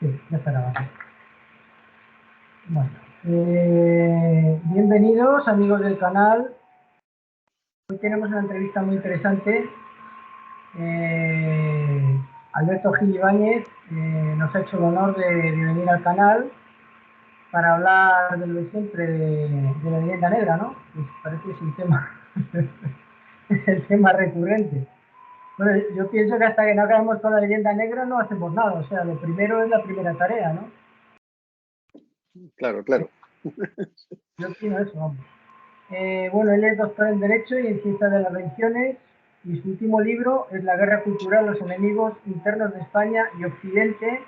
Sí, ya está grabando. Bueno, bienvenidos amigos del canal. Hoy tenemos una entrevista muy interesante. Alberto Gil Ibáñez nos ha hecho el honor de venir al canal para hablar de lo de siempre, de la leyenda negra, ¿no? Pues parece que es el tema, es el tema recurrente. Bueno, yo pienso que hasta que no acabemos con la leyenda negra no hacemos nada. O sea, lo primero es la primera tarea, ¿no? Claro, claro. Yo opino eso, vamos. Bueno, él es doctor en Derecho y en Ciencias de las Religiones y su último libro es La guerra cultural, los enemigos internos de España y Occidente,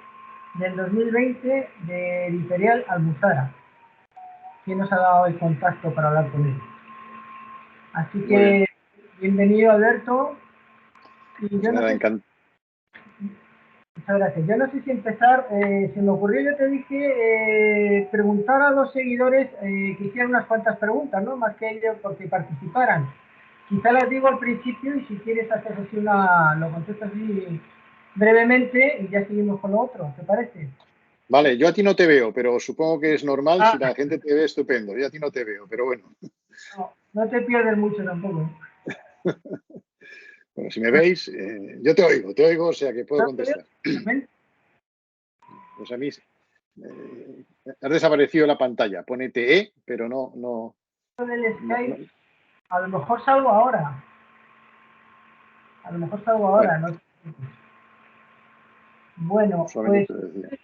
del 2020, de editorial Almuzara. ¿Quién nos ha dado el contacto para hablar con él? Así Muy que, bien. bienvenido, Alberto. Y Pues yo no nada, sé, muchas gracias. Yo no sé si empezar, se me ocurrió, yo te dije, preguntar a los seguidores que hicieran unas cuantas preguntas, ¿no? Más que ellos porque participaran. Quizá las digo al principio y si quieres hacer así lo contestas así brevemente y ya seguimos con lo otro, ¿te parece? Vale, yo a ti no te veo, pero supongo que es normal. Si Ah, la gente te ve, estupendo. Yo a ti no te veo, pero bueno. no, no te pierdes mucho tampoco. Bueno, si me veis, yo te oigo, o sea que puedo ¿No te veo? contestar. ¿Ven? Pues a mí ha desaparecido la pantalla. Pone TE, pero Del no, Skype, a lo mejor salgo ahora. A lo mejor salgo bueno, ahora, ¿no? Bueno, solamente pues te decía.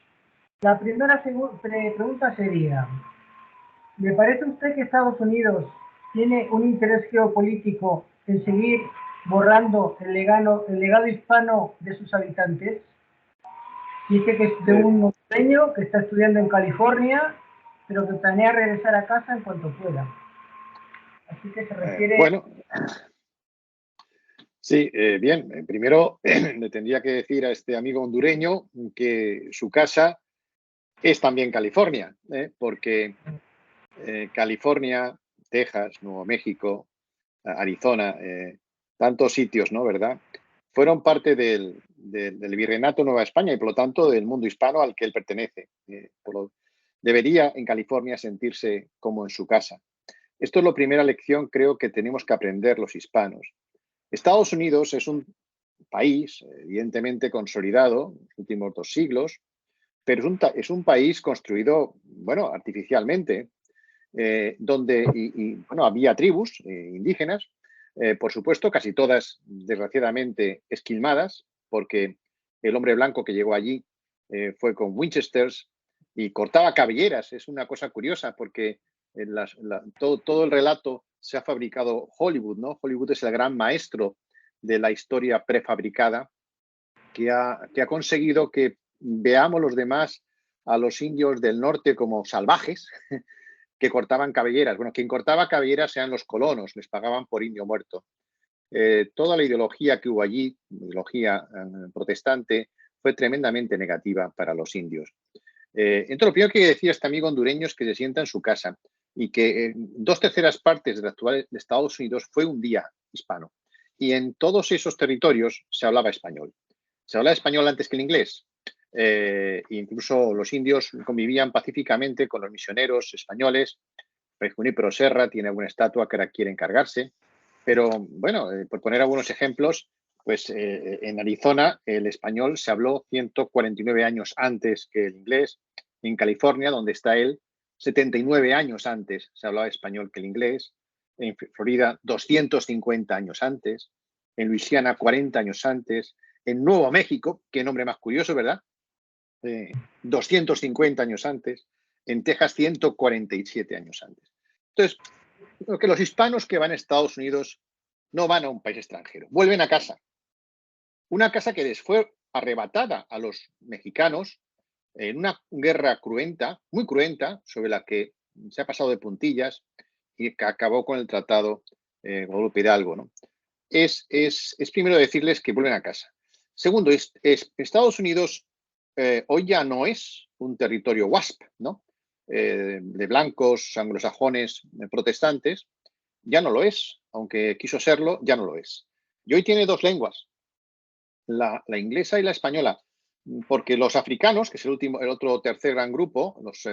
la primera pregunta sería, ¿le parece a usted que Estados Unidos tiene un interés geopolítico en seguir borrando el legado hispano de sus habitantes? Dice que es de Eh, un hondureño que está estudiando en California, pero que planea regresar a casa en cuanto pueda. Así que se refiere... bueno, sí, bien. Primero le tendría que decir a este amigo hondureño que su casa es también California, porque California, Texas, Nuevo México, Arizona, tantos sitios, ¿no? ¿Verdad? Fueron parte del Virreinato Nueva España y por lo tanto del mundo hispano al que él pertenece. Debería en California sentirse como en su casa. Esto es la primera lección, creo, que tenemos que aprender los hispanos. Estados Unidos es un país evidentemente consolidado en los últimos 2 siglos, pero es un país construido, bueno, artificialmente, donde bueno, había tribus indígenas, por supuesto, casi todas desgraciadamente esquilmadas, porque el hombre blanco que llegó allí fue con Winchesters y cortaba cabelleras. Es una cosa curiosa porque todo el relato se ha fabricado Hollywood, ¿no? Hollywood es el gran maestro de la historia prefabricada que ha conseguido que veamos los demás a los indios del norte como salvajes que cortaban cabelleras. Bueno, quien cortaba cabelleras eran los colonos, les pagaban por indio muerto. Toda la ideología que hubo allí, ideología protestante, fue tremendamente negativa para los indios. Entonces, lo primero que decía este amigo hondureño es que se sienta en su casa y que 2/3 de la actual de Estados Unidos fue un día hispano. Y en todos esos territorios se hablaba español. Se hablaba español antes que el inglés. Incluso los indios convivían pacíficamente con los misioneros españoles. Fray Junípero Serra tiene alguna estatua que ahora quiere encargarse. Pero bueno, por poner algunos ejemplos, pues en Arizona el español se habló 149 años antes que el inglés. En California, donde está él, 79 años antes se hablaba español que el inglés. En Florida, 250 años antes. En Luisiana, 40 años antes. En Nuevo México, qué nombre más curioso, ¿verdad? 250 años antes. En Texas, 147 años antes. Entonces, lo que los hispanos que van a Estados Unidos no van a un país extranjero, vuelven a casa. Una casa que les fue arrebatada a los mexicanos en una guerra cruenta, muy cruenta, sobre la que se ha pasado de puntillas y que acabó con el tratado Guadalupe Hidalgo, ¿no? Es primero decirles que vuelven a casa. Segundo, Estados Unidos hoy ya no es un territorio WASP, ¿no? De blancos, anglosajones, protestantes, ya no lo es, aunque quiso serlo, ya no lo es. Y hoy tiene 2 lenguas, la inglesa y la española. porque los africanos, que es el otro tercer gran grupo, los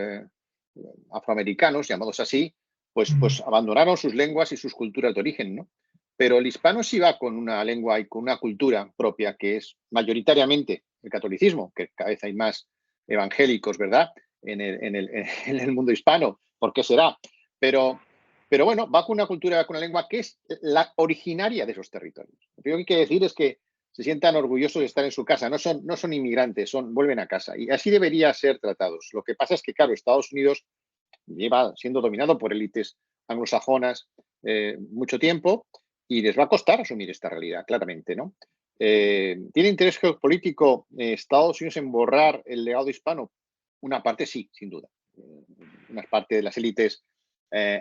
afroamericanos, llamados así, pues abandonaron sus lenguas y sus culturas de origen, ¿no? Pero el hispano sí va con una lengua y con una cultura propia, que es mayoritariamente el catolicismo, que cada vez hay más evangélicos, ¿verdad? En el mundo hispano. ¿Por qué será? Pero bueno, va con una cultura, con una lengua que es la originaria de esos territorios. Lo primero que hay que decir es que se sientan orgullosos de estar en su casa, no son inmigrantes, vuelven a casa. Y así debería ser tratados. Lo que pasa es que, claro, Estados Unidos lleva siendo dominado por élites anglosajonas mucho tiempo y les va a costar asumir esta realidad, claramente, ¿no? ¿Tiene interés geopolítico Estados Unidos en borrar el legado hispano? Una parte sí, sin duda. Una parte de las élites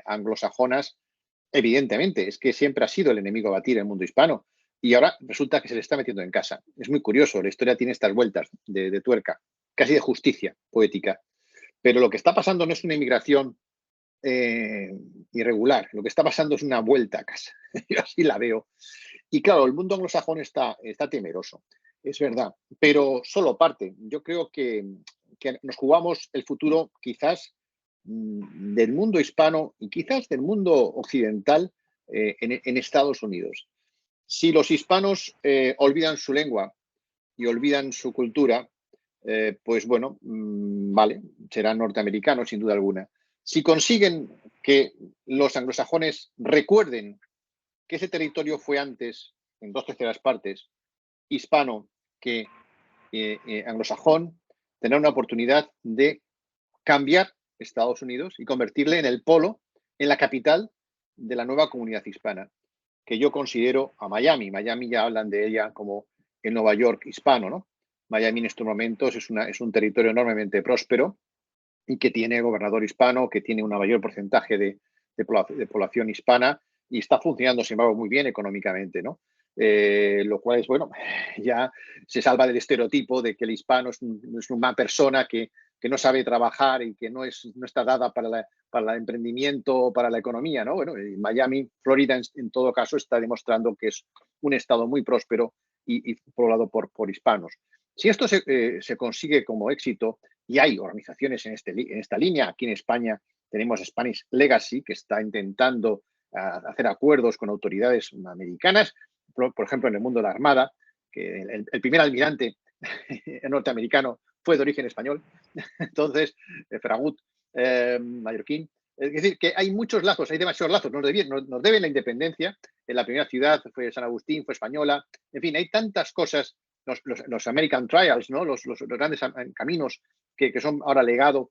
anglosajonas, evidentemente, es que siempre ha sido el enemigo a batir en el mundo hispano y ahora resulta que se le está metiendo en casa. Es muy curioso, la historia tiene estas vueltas de tuerca, casi de justicia poética. Pero lo que está pasando no es una inmigración irregular, lo que está pasando es una vuelta a casa. Yo así la veo. Y claro, el mundo anglosajón está temeroso, es verdad, pero solo parte. Yo creo que nos jugamos el futuro quizás del mundo hispano y quizás del mundo occidental en Estados Unidos. Si los hispanos olvidan su lengua y olvidan su cultura, pues bueno, vale, serán norteamericanos sin duda alguna. Si consiguen que los anglosajones recuerden que ese territorio fue antes, en 2/3 hispano que anglosajón, tendrán una oportunidad de cambiar Estados Unidos y convertirle en el polo, en la capital de la nueva comunidad hispana, que yo considero a Miami. Miami ya hablan de ella como el Nueva York hispano, ¿no? Miami en estos momentos es un territorio enormemente próspero y que tiene gobernador hispano, que tiene un mayor porcentaje de población hispana y está funcionando, sin embargo, muy bien económicamente, ¿no? Lo cual es, bueno, ya se salva del estereotipo de que el hispano es una persona que no sabe trabajar y que no está dada para el emprendimiento o para la economía, ¿no? Bueno, Miami, Florida, en todo caso, está demostrando que es un estado muy próspero y poblado por hispanos. Si esto se consigue como éxito, y hay organizaciones en esta línea, aquí en España tenemos Spanish Legacy, que está intentando hacer acuerdos con autoridades americanas, por ejemplo, en el mundo de la Armada, que el primer almirante norteamericano fue de origen español, entonces, Ferragut, mallorquín. Es decir, que hay muchos lazos, hay demasiados lazos, nos deben la independencia, en la primera ciudad fue San Agustín, fue española, en fin, hay tantas cosas, los American Trials, ¿no? los grandes caminos que son ahora legado,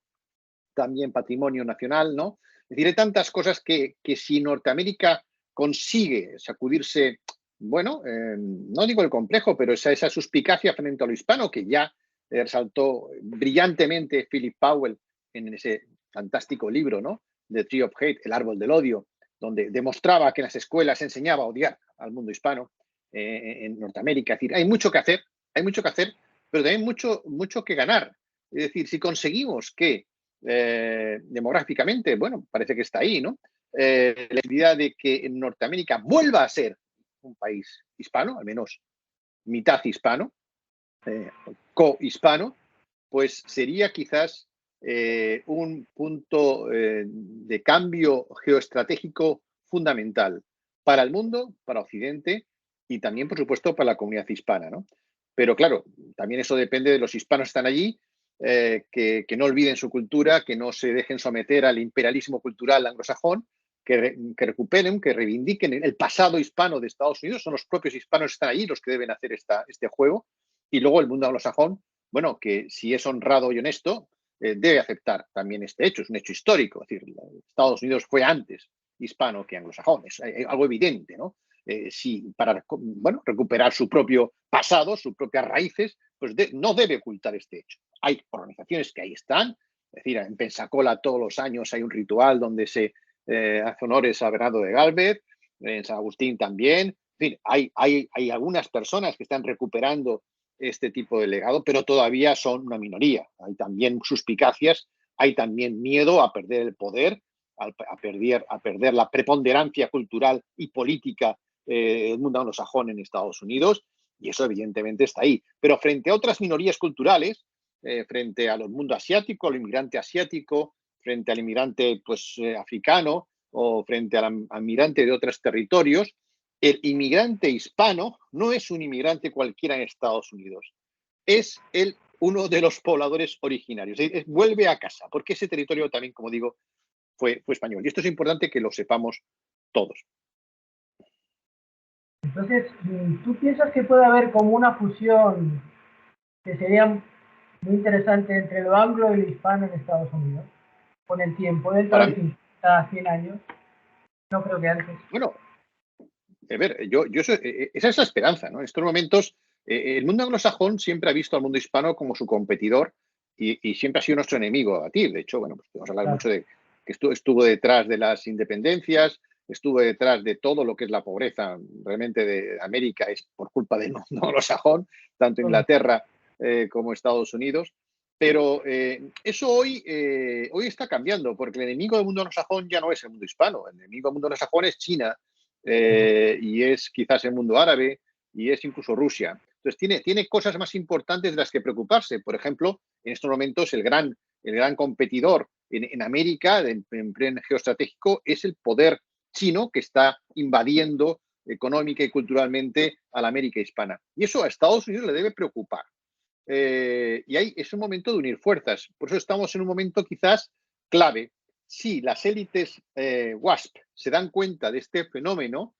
también patrimonio nacional, ¿no? Es decir, hay tantas cosas que si Norteamérica consigue sacudirse, bueno, no digo el complejo, pero esa suspicacia frente a lo hispano que ya resaltó brillantemente Philip Powell en ese fantástico libro, ¿no? The Tree of Hate, el árbol del odio, donde demostraba que en las escuelas se enseñaba a odiar al mundo hispano en Norteamérica. Es decir, hay mucho que hacer, pero también mucho que ganar. Es decir, si conseguimos que demográficamente, bueno, parece que está ahí, ¿no? La idea de que en Norteamérica vuelva a ser un país hispano, al menos mitad hispano, co-hispano, pues sería quizás un punto de cambio geoestratégico fundamental para el mundo, para Occidente y también, por supuesto, para la comunidad hispana, ¿no? Pero claro, también eso depende de los hispanos que están allí, que no olviden su cultura, que no se dejen someter al imperialismo cultural anglosajón, que recuperen, que reivindiquen el pasado hispano de Estados Unidos. Son los propios hispanos que están allí los que deben hacer este juego. Y luego el mundo anglosajón, bueno, que si es honrado y honesto, debe aceptar también este hecho, es un hecho histórico. Es decir, Estados Unidos fue antes hispano que anglosajón, es algo evidente, ¿no? Si para bueno, recuperar su propio pasado, sus propias raíces, pues no debe ocultar este hecho. Hay organizaciones que ahí están, es decir, en Pensacola todos los años hay un ritual donde se hace honores a Bernardo de Galvez, en San Agustín también. En fin, hay algunas personas que están recuperando este tipo de legado, pero todavía son una minoría. Hay también suspicacias, hay también miedo a perder el poder, a perder la preponderancia cultural y política del mundo anglosajón en Estados Unidos. Y eso evidentemente está ahí. Pero frente a otras minorías culturales, frente al mundo asiático, al inmigrante asiático, frente al inmigrante pues, africano o frente al inmigrante de otros territorios, el inmigrante hispano no es un inmigrante cualquiera en Estados Unidos. Es uno de los pobladores originarios. Vuelve a casa, porque ese territorio también, como digo, fue español. Y esto es importante que lo sepamos todos. Entonces, ¿tú piensas que puede haber como una fusión que sería muy interesante entre lo anglo y lo hispano en Estados Unidos? Con el tiempo, dentro Para de mí, 50, 100 años. No creo que antes. bueno, a ver, esa es la esperanza, ¿no? En estos momentos, el mundo anglosajón siempre ha visto al mundo hispano como su competidor y siempre ha sido nuestro enemigo a batir. De hecho, bueno, pues podemos hablar Claro. mucho de que estuvo detrás de las independencias, estuvo detrás de todo lo que es la pobreza realmente de América, es por culpa del mundo anglosajón, tanto Inglaterra como Estados Unidos. Pero eso hoy está cambiando, porque el enemigo del mundo anglosajón ya no es el mundo hispano, el enemigo del mundo anglosajón es China, y es quizás el mundo árabe y es incluso Rusia. Entonces tiene cosas más importantes de las que preocuparse. Por ejemplo, en estos momentos el gran competidor en América, en pleno geoestratégico, es el poder chino que está invadiendo económica y culturalmente a la América hispana. Y eso a Estados Unidos le debe preocupar. Es un momento de unir fuerzas. Por eso estamos en un momento quizás clave. Si las élites WASP se dan cuenta de este fenómeno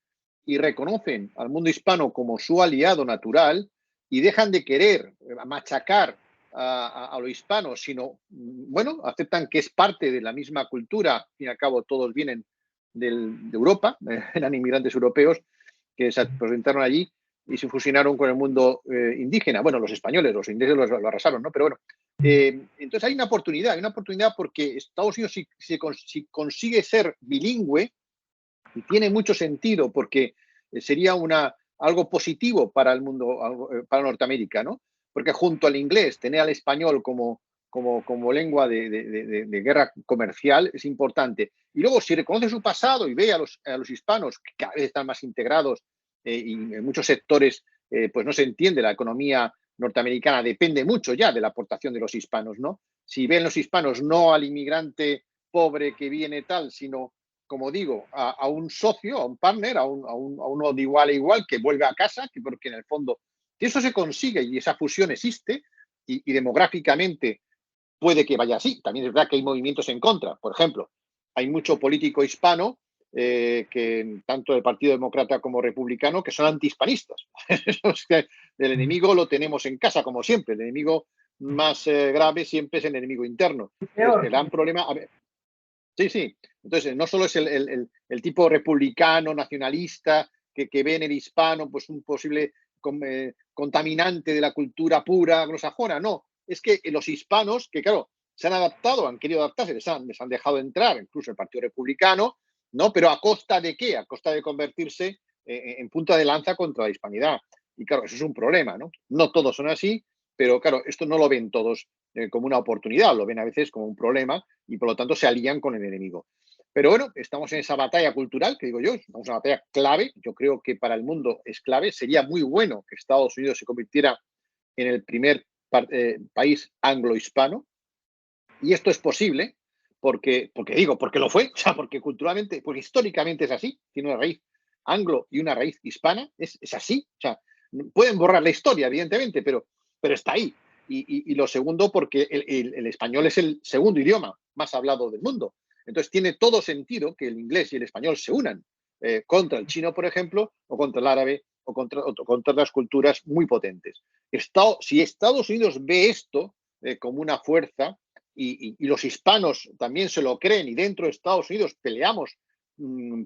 y reconocen al mundo hispano como su aliado natural y dejan de querer machacar a lo hispano, sino, bueno, aceptan que es parte de la misma cultura, al fin y al cabo todos vienen de Europa, eran inmigrantes europeos que se presentaron allí y se fusionaron con el mundo indígena. Bueno, los españoles, los ingleses lo arrasaron, ¿no? Pero bueno, entonces hay una oportunidad porque Estados Unidos si consigue ser bilingüe, y tiene mucho sentido porque sería algo positivo para el mundo, para Norteamérica, ¿no? Porque junto al inglés, tener al español como lengua de guerra comercial es importante. Y luego, si reconoce su pasado y ve a los hispanos que cada vez están más integrados y en muchos sectores pues no se entiende, la economía norteamericana depende mucho ya de la aportación de los hispanos, ¿no? Si ven los hispanos no al inmigrante pobre que viene tal, sino, como digo, a un socio, a un partner, a uno de igual a igual que vuelve a casa, porque en el fondo, si eso se consigue y esa fusión existe y demográficamente puede que vaya así. También es verdad que hay movimientos en contra. Por ejemplo, hay mucho político hispano que tanto del Partido Demócrata como Republicano que son antihispanistas. El enemigo lo tenemos en casa, como siempre. El enemigo más grave siempre es el enemigo interno. Entonces, el gran problema... A ver, sí. Entonces, no solo es el tipo republicano, nacionalista, que ve en el hispano pues un posible contaminante de la cultura pura anglosajona, no. Es que los hispanos, que claro, se han adaptado, han querido adaptarse, les han dejado entrar, incluso el Partido Republicano, ¿no? Pero ¿a costa de qué? A costa de convertirse en punta de lanza contra la hispanidad. Y claro, eso es un problema, ¿no? No todos son así, pero claro, esto no lo ven todos como una oportunidad, lo ven a veces como un problema y por lo tanto se alían con el enemigo. Pero bueno, estamos en esa batalla cultural, que digo yo, estamos en una batalla clave, yo creo que para el mundo es clave, sería muy bueno que Estados Unidos se convirtiera en el primer país anglo-hispano, y esto es posible porque lo fue, o sea, porque culturalmente, porque históricamente es así, tiene una raíz anglo y una raíz hispana, es así, o sea, pueden borrar la historia, evidentemente, pero está ahí. Y lo segundo, porque el español es el segundo idioma más hablado del mundo. Entonces tiene todo sentido que el inglés y el español se unan contra el chino, por ejemplo, o contra el árabe, o contra otras culturas muy potentes. Si Estados Unidos ve esto como una fuerza, y los hispanos también se lo creen, y dentro de Estados Unidos peleamos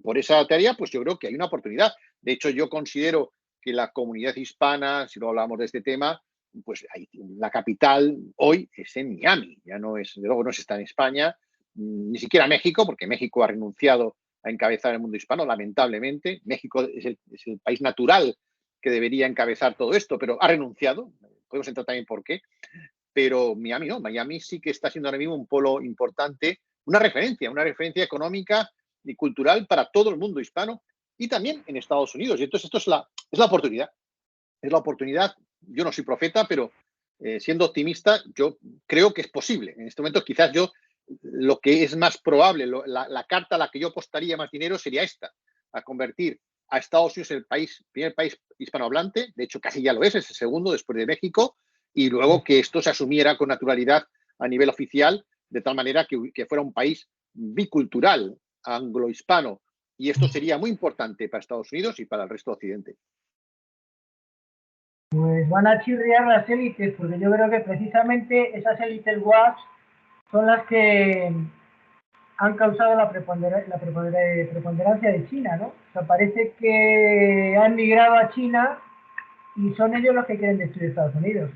por esa tarea, pues yo creo que hay una oportunidad. De hecho, yo considero que la comunidad hispana, si no hablamos de este tema, pues la capital hoy es en Miami, ya no es, de luego no se está en España, ni siquiera México, porque México ha renunciado a encabezar el mundo hispano, lamentablemente. México es el país natural que debería encabezar todo esto, pero ha renunciado. Podemos entrar también por qué. Pero Miami no, Miami sí que está siendo ahora mismo un polo importante, una referencia económica y cultural para todo el mundo hispano y también en Estados Unidos. Y entonces esto es la oportunidad. es la oportunidad. Yo no soy profeta, pero siendo optimista, yo creo que es posible. En este momento, quizás lo que es más probable, la carta a la que yo apostaría más dinero sería esta, a convertir a Estados Unidos en el primer país hispanohablante, de hecho casi ya lo es el segundo después de México, y luego que esto se asumiera con naturalidad a nivel oficial, de tal manera que fuera un país bicultural, anglo-hispano, y esto sería muy importante para Estados Unidos y para el resto de Occidente. Pues van a chirriar las élites, porque yo creo que precisamente esas élites WAPs son las que han causado la preponderancia de China, ¿no? O sea, parece que han migrado a China y son ellos los que quieren destruir Estados Unidos.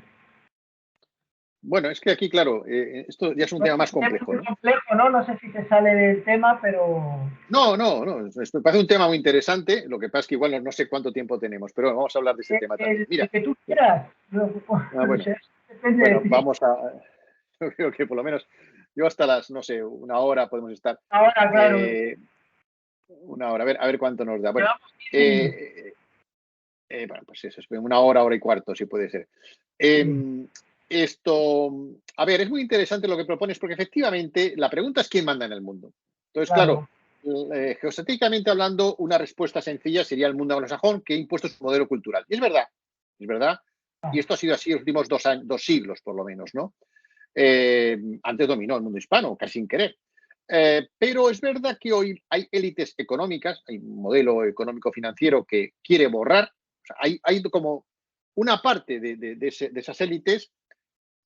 Bueno, es que aquí, claro, esto ya es un tema más complejo, Es ¿no? complejo, ¿no? No sé si se sale del tema, pero... No, me parece un tema muy interesante, lo que pasa es que igual no sé cuánto tiempo tenemos, pero vamos a hablar de ese tema también. Mira, El que tú quieras. Yo, no bueno, sé, depende de ti. vamos a, yo creo que por lo menos yo hasta las, no sé, una hora podemos estar. Ahora, claro, Una hora, a ver cuánto nos da. Bueno, llevamos 15 minutos. bueno, pues eso, es una hora y cuarto, si puede ser. Esto, a ver, es muy interesante lo que propones, porque efectivamente la pregunta es quién manda en el mundo. Entonces, claro, geoestratégicamente hablando, una respuesta sencilla sería el mundo anglosajón, que ha impuesto su modelo cultural. Y es verdad, y esto ha sido así los últimos dos siglos, por lo menos, ¿no? Antes dominó el mundo hispano, casi sin querer. Pero es verdad que hoy hay élites económicas, hay un modelo económico financiero que quiere borrar. O sea, hay como una parte de esas élites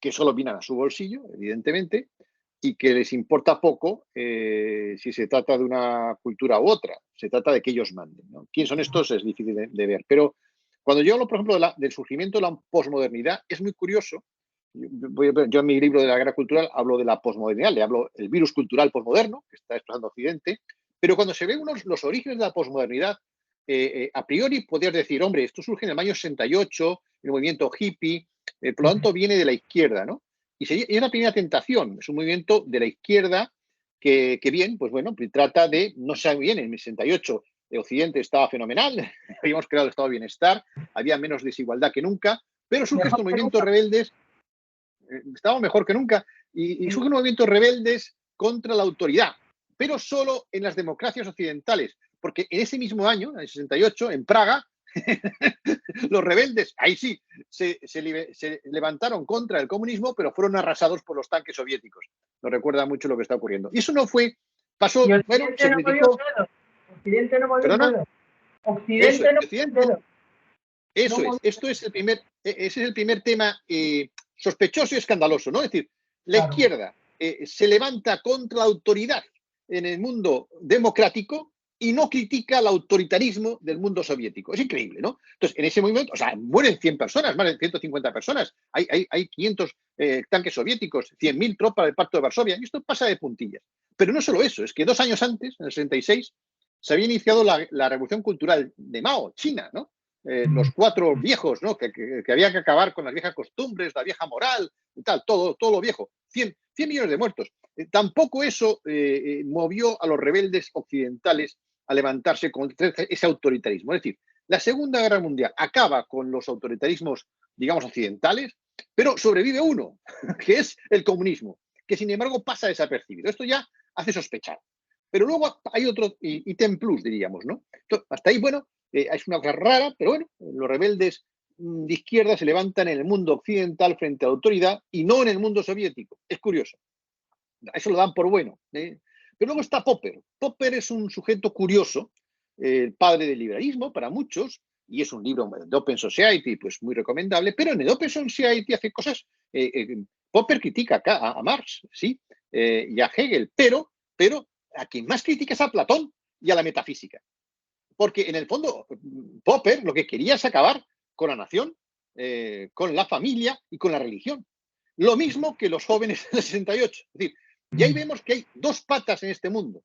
que solo miran a su bolsillo, evidentemente, y que les importa poco si se trata de una cultura u otra. Se trata de que ellos manden, ¿no? ¿Quién son estos? Es difícil de ver. Pero cuando yo hablo, por ejemplo, del surgimiento de la posmodernidad, es muy curioso. Yo en mi libro de la guerra cultural hablo de la posmodernidad, le hablo del virus cultural posmoderno que está explotando Occidente, pero cuando se ven los orígenes de la posmodernidad, a priori podrías decir, hombre, esto surge en el año 68, el movimiento hippie, por lo tanto viene de la izquierda, ¿no? Y es la primera tentación, es un movimiento de la izquierda que bien, pues bueno, trata de, no se sabe bien, en el 68 el Occidente estaba fenomenal, habíamos creado el estado de bienestar, había menos desigualdad que nunca, pero surgen estos movimientos rebeldes, estábamos mejor que nunca, y surgen movimientos rebeldes contra la autoridad, pero solo en las democracias occidentales, porque en ese mismo año, en el 68, en Praga, los rebeldes, ahí sí, se levantaron contra el comunismo, pero fueron arrasados por los tanques soviéticos. Nos recuerda mucho lo que está ocurriendo. Y eso no fue, Y pasó, bueno, Occidente se no movió un criticó. dedo. Occidente no movió un ¿Perdona? dedo. Eso Occidente es, no movió un Occidente, dedo. No eso es. movió, Esto es ese es el primer tema sospechoso y escandaloso, ¿no? Es decir, la claro. izquierda se levanta contra la autoridad en el mundo democrático y no critica el autoritarismo del mundo soviético. Es increíble, ¿no? Entonces, en ese momento, o sea, mueren 100 personas, más de 150 personas, hay 500 tanques soviéticos, 100.000 tropas del Pacto de Varsovia, y esto pasa de puntillas. Pero no solo eso, es que 2 años antes, en el 66, se había iniciado la revolución cultural de Mao, China, ¿no? Los 4 viejos, ¿no? Que había que acabar con las viejas costumbres, la vieja moral, y tal, todo lo viejo. 100 millones de muertos. Tampoco eso movió a los rebeldes occidentales a levantarse contra ese autoritarismo. Es decir, la Segunda Guerra Mundial acaba con los autoritarismos, digamos, occidentales, pero sobrevive uno, que es el comunismo, que sin embargo pasa desapercibido. Esto ya hace sospechar. Pero luego hay otro ítem plus, diríamos, ¿no? Entonces, hasta ahí, bueno, es una cosa rara, pero bueno, los rebeldes de izquierda se levantan en el mundo occidental frente a la autoridad y no en el mundo soviético. Es curioso. Eso lo dan por bueno. Pero luego está Popper. Popper es un sujeto curioso, el padre del liberalismo para muchos, y es un libro de Open Society, pues muy recomendable, pero en el Open Society hace cosas. Popper critica acá a Marx, sí, y a Hegel, pero a quien más critica es a Platón y a la metafísica. Porque en el fondo, Popper lo que quería es acabar con la nación, con la familia y con la religión. Lo mismo que los jóvenes del 68. Es decir, y ahí vemos que hay dos patas en este mundo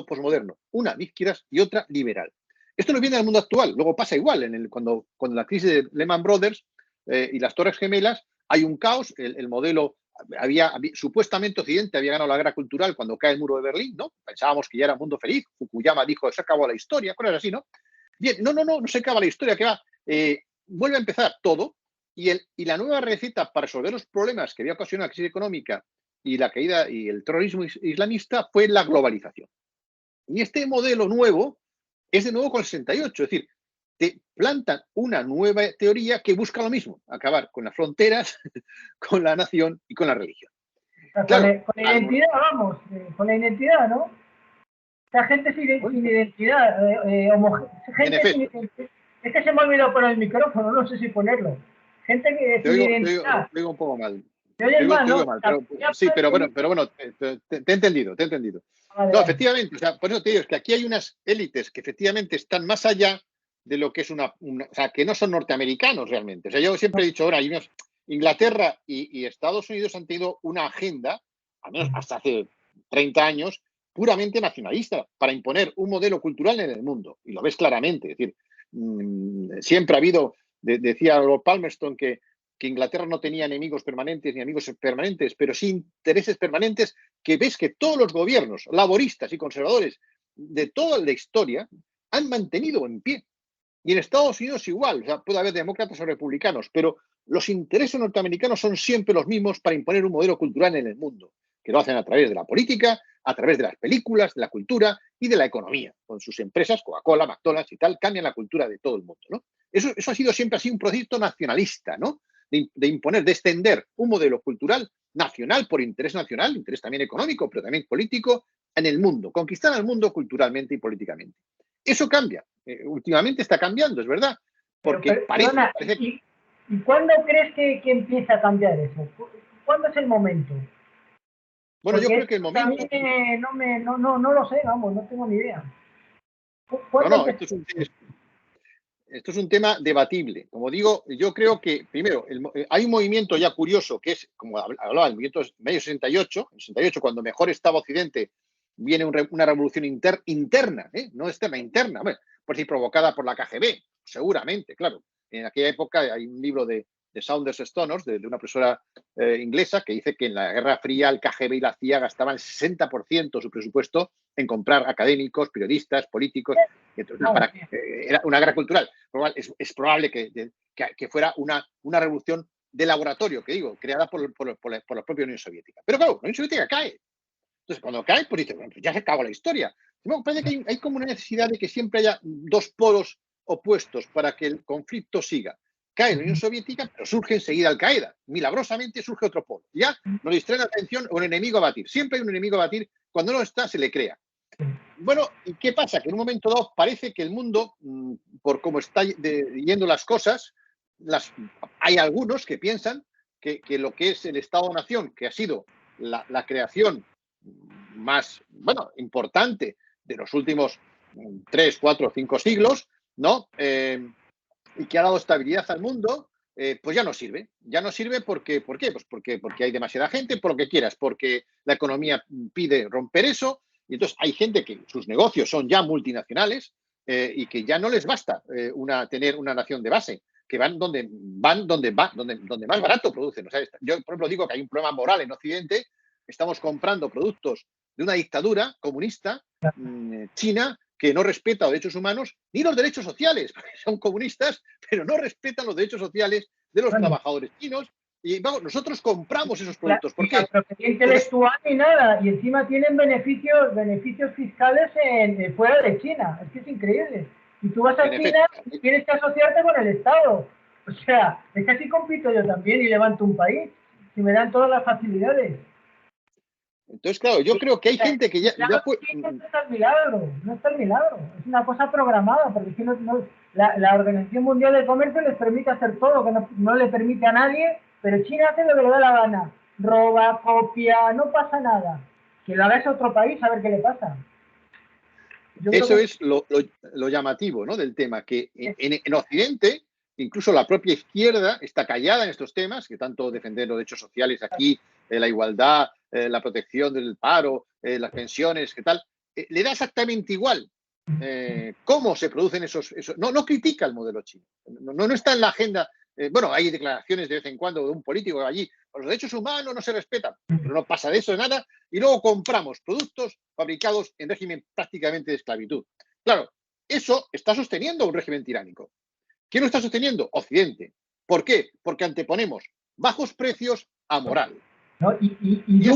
posmoderno, una de izquierdas y otra liberal. Esto nos viene del mundo actual, luego pasa igual, cuando la crisis de Lehman Brothers y las Torres Gemelas, hay un caos, el modelo, supuestamente Occidente había ganado la guerra cultural cuando cae el muro de Berlín, ¿no? Pensábamos que ya era un mundo feliz, Fukuyama dijo, se acabó la historia, cosas así, ¿no? Bien, no se acaba la historia, que va. vuelve a empezar todo y la nueva receta para resolver los problemas que había ocasionado la crisis económica y la caída y el terrorismo islamista fue la globalización. Y este modelo nuevo es de nuevo con el 68, es decir, te plantan una nueva teoría que busca lo mismo, acabar con las fronteras, con la nación y con la religión. Claro, con la identidad, vamos, con la identidad, ¿no? La gente sin identidad, gente sin identidad. Es que se me ha olvidado poner el micrófono, no sé si ponerlo. Gente que sin identidad. Te oigo un poco mal. Te oyes mal, ¿no? Mal, sí, pero bueno, te he entendido, te he entendido. No, efectivamente, o sea, por eso te digo, es que aquí hay unas élites que efectivamente están más allá de lo que es o sea, que no son norteamericanos realmente. O sea, yo siempre he dicho, ahora, Inglaterra y Estados Unidos han tenido una agenda, al menos hasta hace 30 años, puramente nacionalista, para imponer un modelo cultural en el mundo. Y lo ves claramente. Es decir, siempre ha habido, decía Lord Palmerston, que Inglaterra no tenía enemigos permanentes ni amigos permanentes, pero sí intereses permanentes que ves que todos los gobiernos laboristas y conservadores de toda la historia han mantenido en pie. Y en Estados Unidos igual, o sea, puede haber demócratas o republicanos, pero los intereses norteamericanos son siempre los mismos para imponer un modelo cultural en el mundo, que lo hacen a través de la política, a través de las películas, de la cultura y de la economía. Con sus empresas, Coca-Cola, McDonald's y tal, cambian la cultura de todo el mundo, ¿no? Eso ha sido siempre así un proyecto nacionalista, ¿no? De imponer, de extender un modelo cultural nacional por interés nacional, interés también económico, pero también político, en el mundo, conquistar al mundo culturalmente y políticamente. Eso cambia. Últimamente está cambiando, es verdad. Porque parece ¿Y cuándo crees que empieza a cambiar eso? ¿Cuándo es el momento? Bueno, yo creo que el momento... No lo sé, vamos, no tengo ni idea. No, esto es un tema debatible. Como digo, yo creo que, primero, hay un movimiento ya curioso que es, como hablaba, el movimiento medio 68, cuando mejor estaba Occidente, viene una revolución interna, no externa, interna, bueno, por si provocada por la KGB, seguramente, claro. En aquella época hay un libro de Saunders Stoners, de una profesora inglesa, que dice que en la Guerra Fría el KGB y la CIA gastaban el 60% de su presupuesto en comprar académicos, periodistas, políticos. Entonces, era una guerra cultural. Es probable que fuera una revolución de laboratorio, que digo, creada por la propia Unión Soviética. Pero claro, la Unión Soviética cae. Entonces, cuando cae, pues dice, bueno, pues ya se acabó la historia. Me parece que hay como una necesidad de que siempre haya dos polos opuestos para que el conflicto siga. Cae la Unión Soviética, pero surge enseguida Al-Qaeda. Milagrosamente surge otro polo. Ya nos distrae la atención o un enemigo a batir. Siempre hay un enemigo a batir. Cuando no está, se le crea. Bueno, ¿y qué pasa? Que en un momento dado parece que el mundo, por cómo está yendo las cosas, hay algunos que piensan que lo que es el Estado-Nación, que ha sido la creación más, importante de los últimos 3, 4, 5 siglos, ¿no? Y que ha dado estabilidad al mundo, pues ya no sirve. Ya no sirve porque, ¿por qué? Pues porque hay demasiada gente, por lo que quieras, porque la economía pide romper eso, y entonces hay gente que sus negocios son ya multinacionales y que ya no les basta tener una nación de base, que van donde más barato producen. O sea, yo, por ejemplo, digo que hay un problema moral en Occidente. Estamos comprando productos de una dictadura comunista, China, que no respeta los derechos humanos ni los derechos sociales. Son comunistas, pero no respetan los derechos sociales de los trabajadores chinos. Y vamos, nosotros compramos esos productos. ¿Por qué? Propiedad intelectual ni nada. Y encima tienen beneficios fiscales fuera de China. Es que es increíble. Y tú vas a China y tienes que asociarte con el Estado. O sea, es que así compito yo también y levanto un país. Si me dan todas las facilidades. Entonces, claro, yo creo que hay gente que ya puede... No está el milagro, no está el milagro. Es una cosa programada, porque si la Organización Mundial del Comercio les permite hacer todo, que no le permite a nadie, pero China hace lo que le da la gana. Roba, copia, no pasa nada. Que lo haga ese otro país, a ver qué le pasa. Eso es lo llamativo, ¿no?, del tema, que en Occidente, incluso la propia izquierda está callada en estos temas, que tanto defender los derechos sociales aquí, la igualdad, la protección del paro, las pensiones, ¿qué tal? Le da exactamente igual cómo se producen esos. No critica el modelo chino, no está en la agenda. Bueno, hay declaraciones de vez en cuando de un político allí, los derechos humanos no se respetan, pero no pasa de eso de nada, y luego compramos productos fabricados en régimen prácticamente de esclavitud. Claro, eso está sosteniendo un régimen tiránico. ¿Quién lo está sosteniendo? Occidente. ¿Por qué? Porque anteponemos bajos precios a moral. ¿No? Y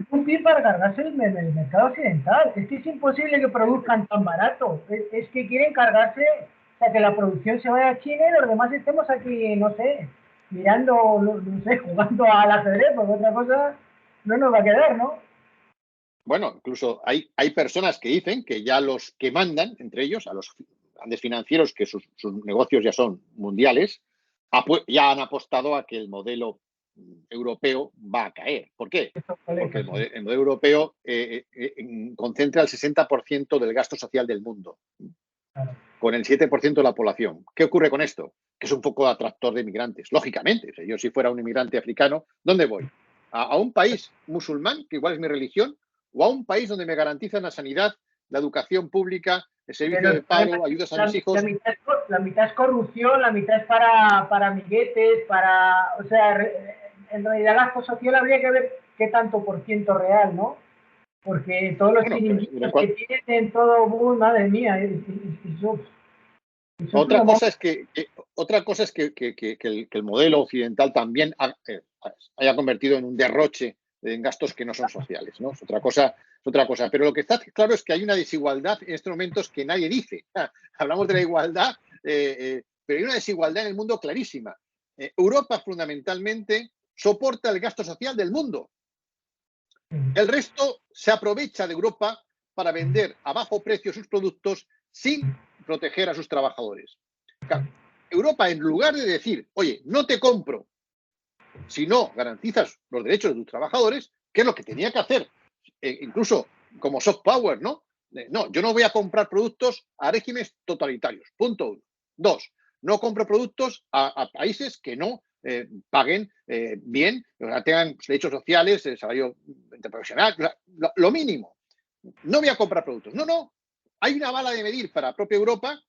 dumping para cargarse el mercado occidental. Es que es imposible que produzcan tan barato. Es que quieren cargarse, o sea, que la producción se vaya a China y los demás estemos aquí, no sé, mirando, no sé, jugando al ajedrez, porque otra cosa no nos va a quedar, ¿no? Bueno, incluso hay personas que dicen que ya los que mandan, entre ellos, a los grandes financieros, que sus negocios ya son mundiales, ya han apostado a que el modelo europeo va a caer. ¿Por qué? Porque el modelo europeo concentra el 60% del gasto social del mundo, con el 7% de la población. ¿Qué ocurre con esto? Que es un poco atractor de migrantes. Lógicamente, o sea, yo si fuera un inmigrante africano, ¿dónde voy? ¿A un país musulmán, que igual es mi religión, o a un país donde me garantizan la sanidad, la educación pública, el servicio de paro, ayudas a mis hijos? La mitad es corrupción, la mitad es para amiguetes, o sea, en realidad la social habría que ver qué tanto por ciento real, ¿no? Porque todos los chiringuitos que tienen todo, madre mía, otra cosa es que el modelo occidental también haya convertido en un derroche en gastos que no son sociales, ¿no? Es otra cosa. Pero lo que está claro es que hay una desigualdad en estos momentos que nadie dice. Hablamos de la igualdad, pero hay una desigualdad en el mundo clarísima. Europa fundamentalmente soporta el gasto social del mundo. El resto se aprovecha de Europa para vender a bajo precio sus productos sin proteger a sus trabajadores. Claro, Europa, en lugar de decir, oye, no te compro si no garantizas los derechos de tus trabajadores, ¿qué es lo que tenía que hacer? Incluso como soft power, ¿no? No, yo no voy a comprar productos a regímenes totalitarios. Punto 1. 2, no compro productos a países que no paguen bien, tengan derechos sociales, el salario interprofesional, lo mínimo. No voy a comprar productos. No. Hay una bala de medir para la propia Europa,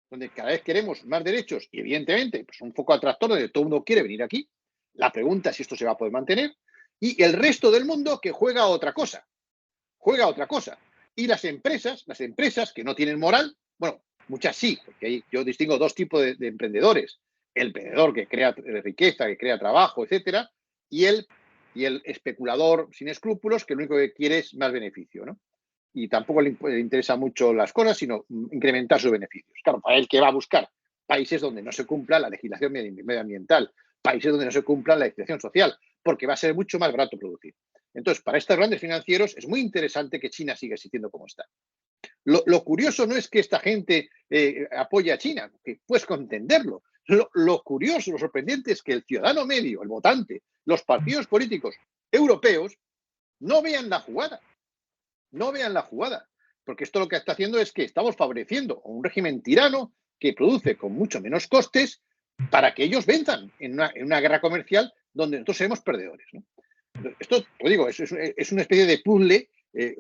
donde cada vez queremos más derechos y evidentemente pues un foco atractor donde todo el mundo quiere venir aquí. La pregunta es si esto se va a poder mantener. Y el resto del mundo que juega a otra cosa. Y las empresas que no tienen moral, bueno, muchas sí, porque yo distingo dos tipos de emprendedores. El emprendedor que crea riqueza, que crea trabajo, etcétera, y el especulador sin escrúpulos que lo único que quiere es más beneficio, ¿no? Y tampoco le interesa mucho las cosas, sino incrementar sus beneficios. Claro, para él que va a buscar países donde no se cumpla la legislación medioambiental, países donde no se cumpla la legislación social, porque va a ser mucho más barato producir. Entonces, para estos grandes financieros es muy interesante que China siga existiendo como está. Lo curioso no es que esta gente apoye a China, que puedes contenderlo. Lo curioso, lo sorprendente es que el ciudadano medio, el votante, los partidos políticos europeos no vean la jugada. Porque esto lo que está haciendo es que estamos favoreciendo a un régimen tirano que produce con mucho menos costes para que ellos venzan en una guerra comercial donde nosotros seremos perdedores, ¿no? Esto, pues digo, es una especie de puzzle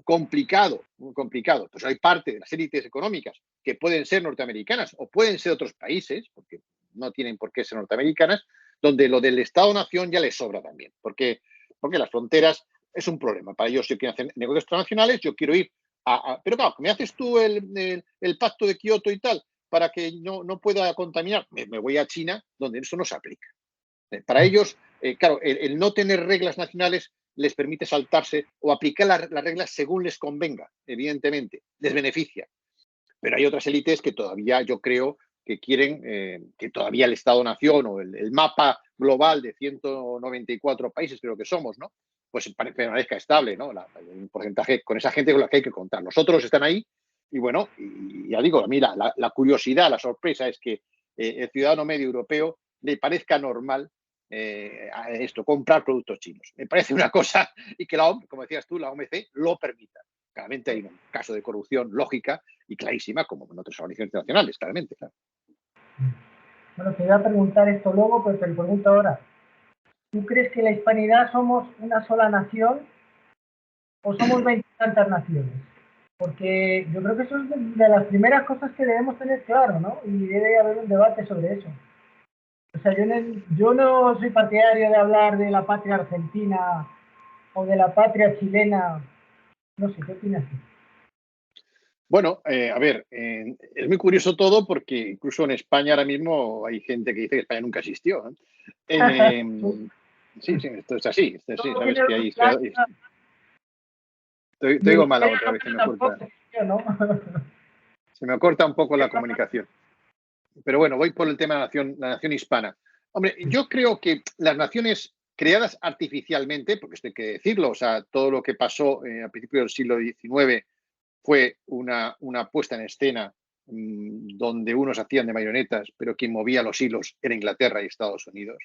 complicado, muy complicado. Pues hay parte de las élites económicas que pueden ser norteamericanas o pueden ser otros países, porque no tienen por qué ser norteamericanas, donde lo del Estado-nación ya les sobra también, porque las fronteras es un problema. Para ellos, si quieren hacer negocios transnacionales, yo quiero ir pero claro, ¿me haces tú el pacto de Kioto y tal para que no pueda contaminar? Me voy a China, donde eso no se aplica. Para ellos, claro, el no tener reglas nacionales les permite saltarse o aplicar las reglas según les convenga, evidentemente, les beneficia. Pero hay otras élites que todavía yo creo que quieren que todavía el Estado-Nación o el mapa global de 194 países, creo que somos, ¿no? Pues permanezca estable, ¿no? Un porcentaje con esa gente con la que hay que contar. Los otros están ahí y bueno, y ya digo, a mí la curiosidad, la sorpresa es que el ciudadano medio europeo le parezca normal comprar productos chinos. Me parece una cosa y que como decías tú, la OMC lo permita. Claramente hay un caso de corrupción lógica y clarísima, como en otras organizaciones internacionales, claramente. Claro. Bueno, te voy a preguntar esto luego, pero te lo pregunto ahora. ¿Tú crees que la hispanidad somos una sola nación o somos 20 tantas naciones? Porque yo creo que eso es de las primeras cosas que debemos tener claro, ¿no? Y debe haber un debate sobre eso. O sea, yo no soy partidario de hablar de la patria argentina o de la patria chilena. No sé, ¿qué opinas tú? Bueno, a ver, es muy curioso todo porque incluso en España ahora mismo hay gente que dice que España nunca existió, ¿no? Sí, sí, esto es así, Todo sabes tiene que los hay planes te y el digo mal Imperio otra vez, Romano tampoco existió, ¿no? se me corta un poco la comunicación. Pero bueno, voy por el tema de la nación hispana. Hombre, yo creo que las naciones creadas artificialmente, porque esto hay que decirlo, o sea, todo lo que pasó a principios del siglo XIX fue una puesta en escena donde unos hacían de marionetas, pero quien movía los hilos era Inglaterra y Estados Unidos,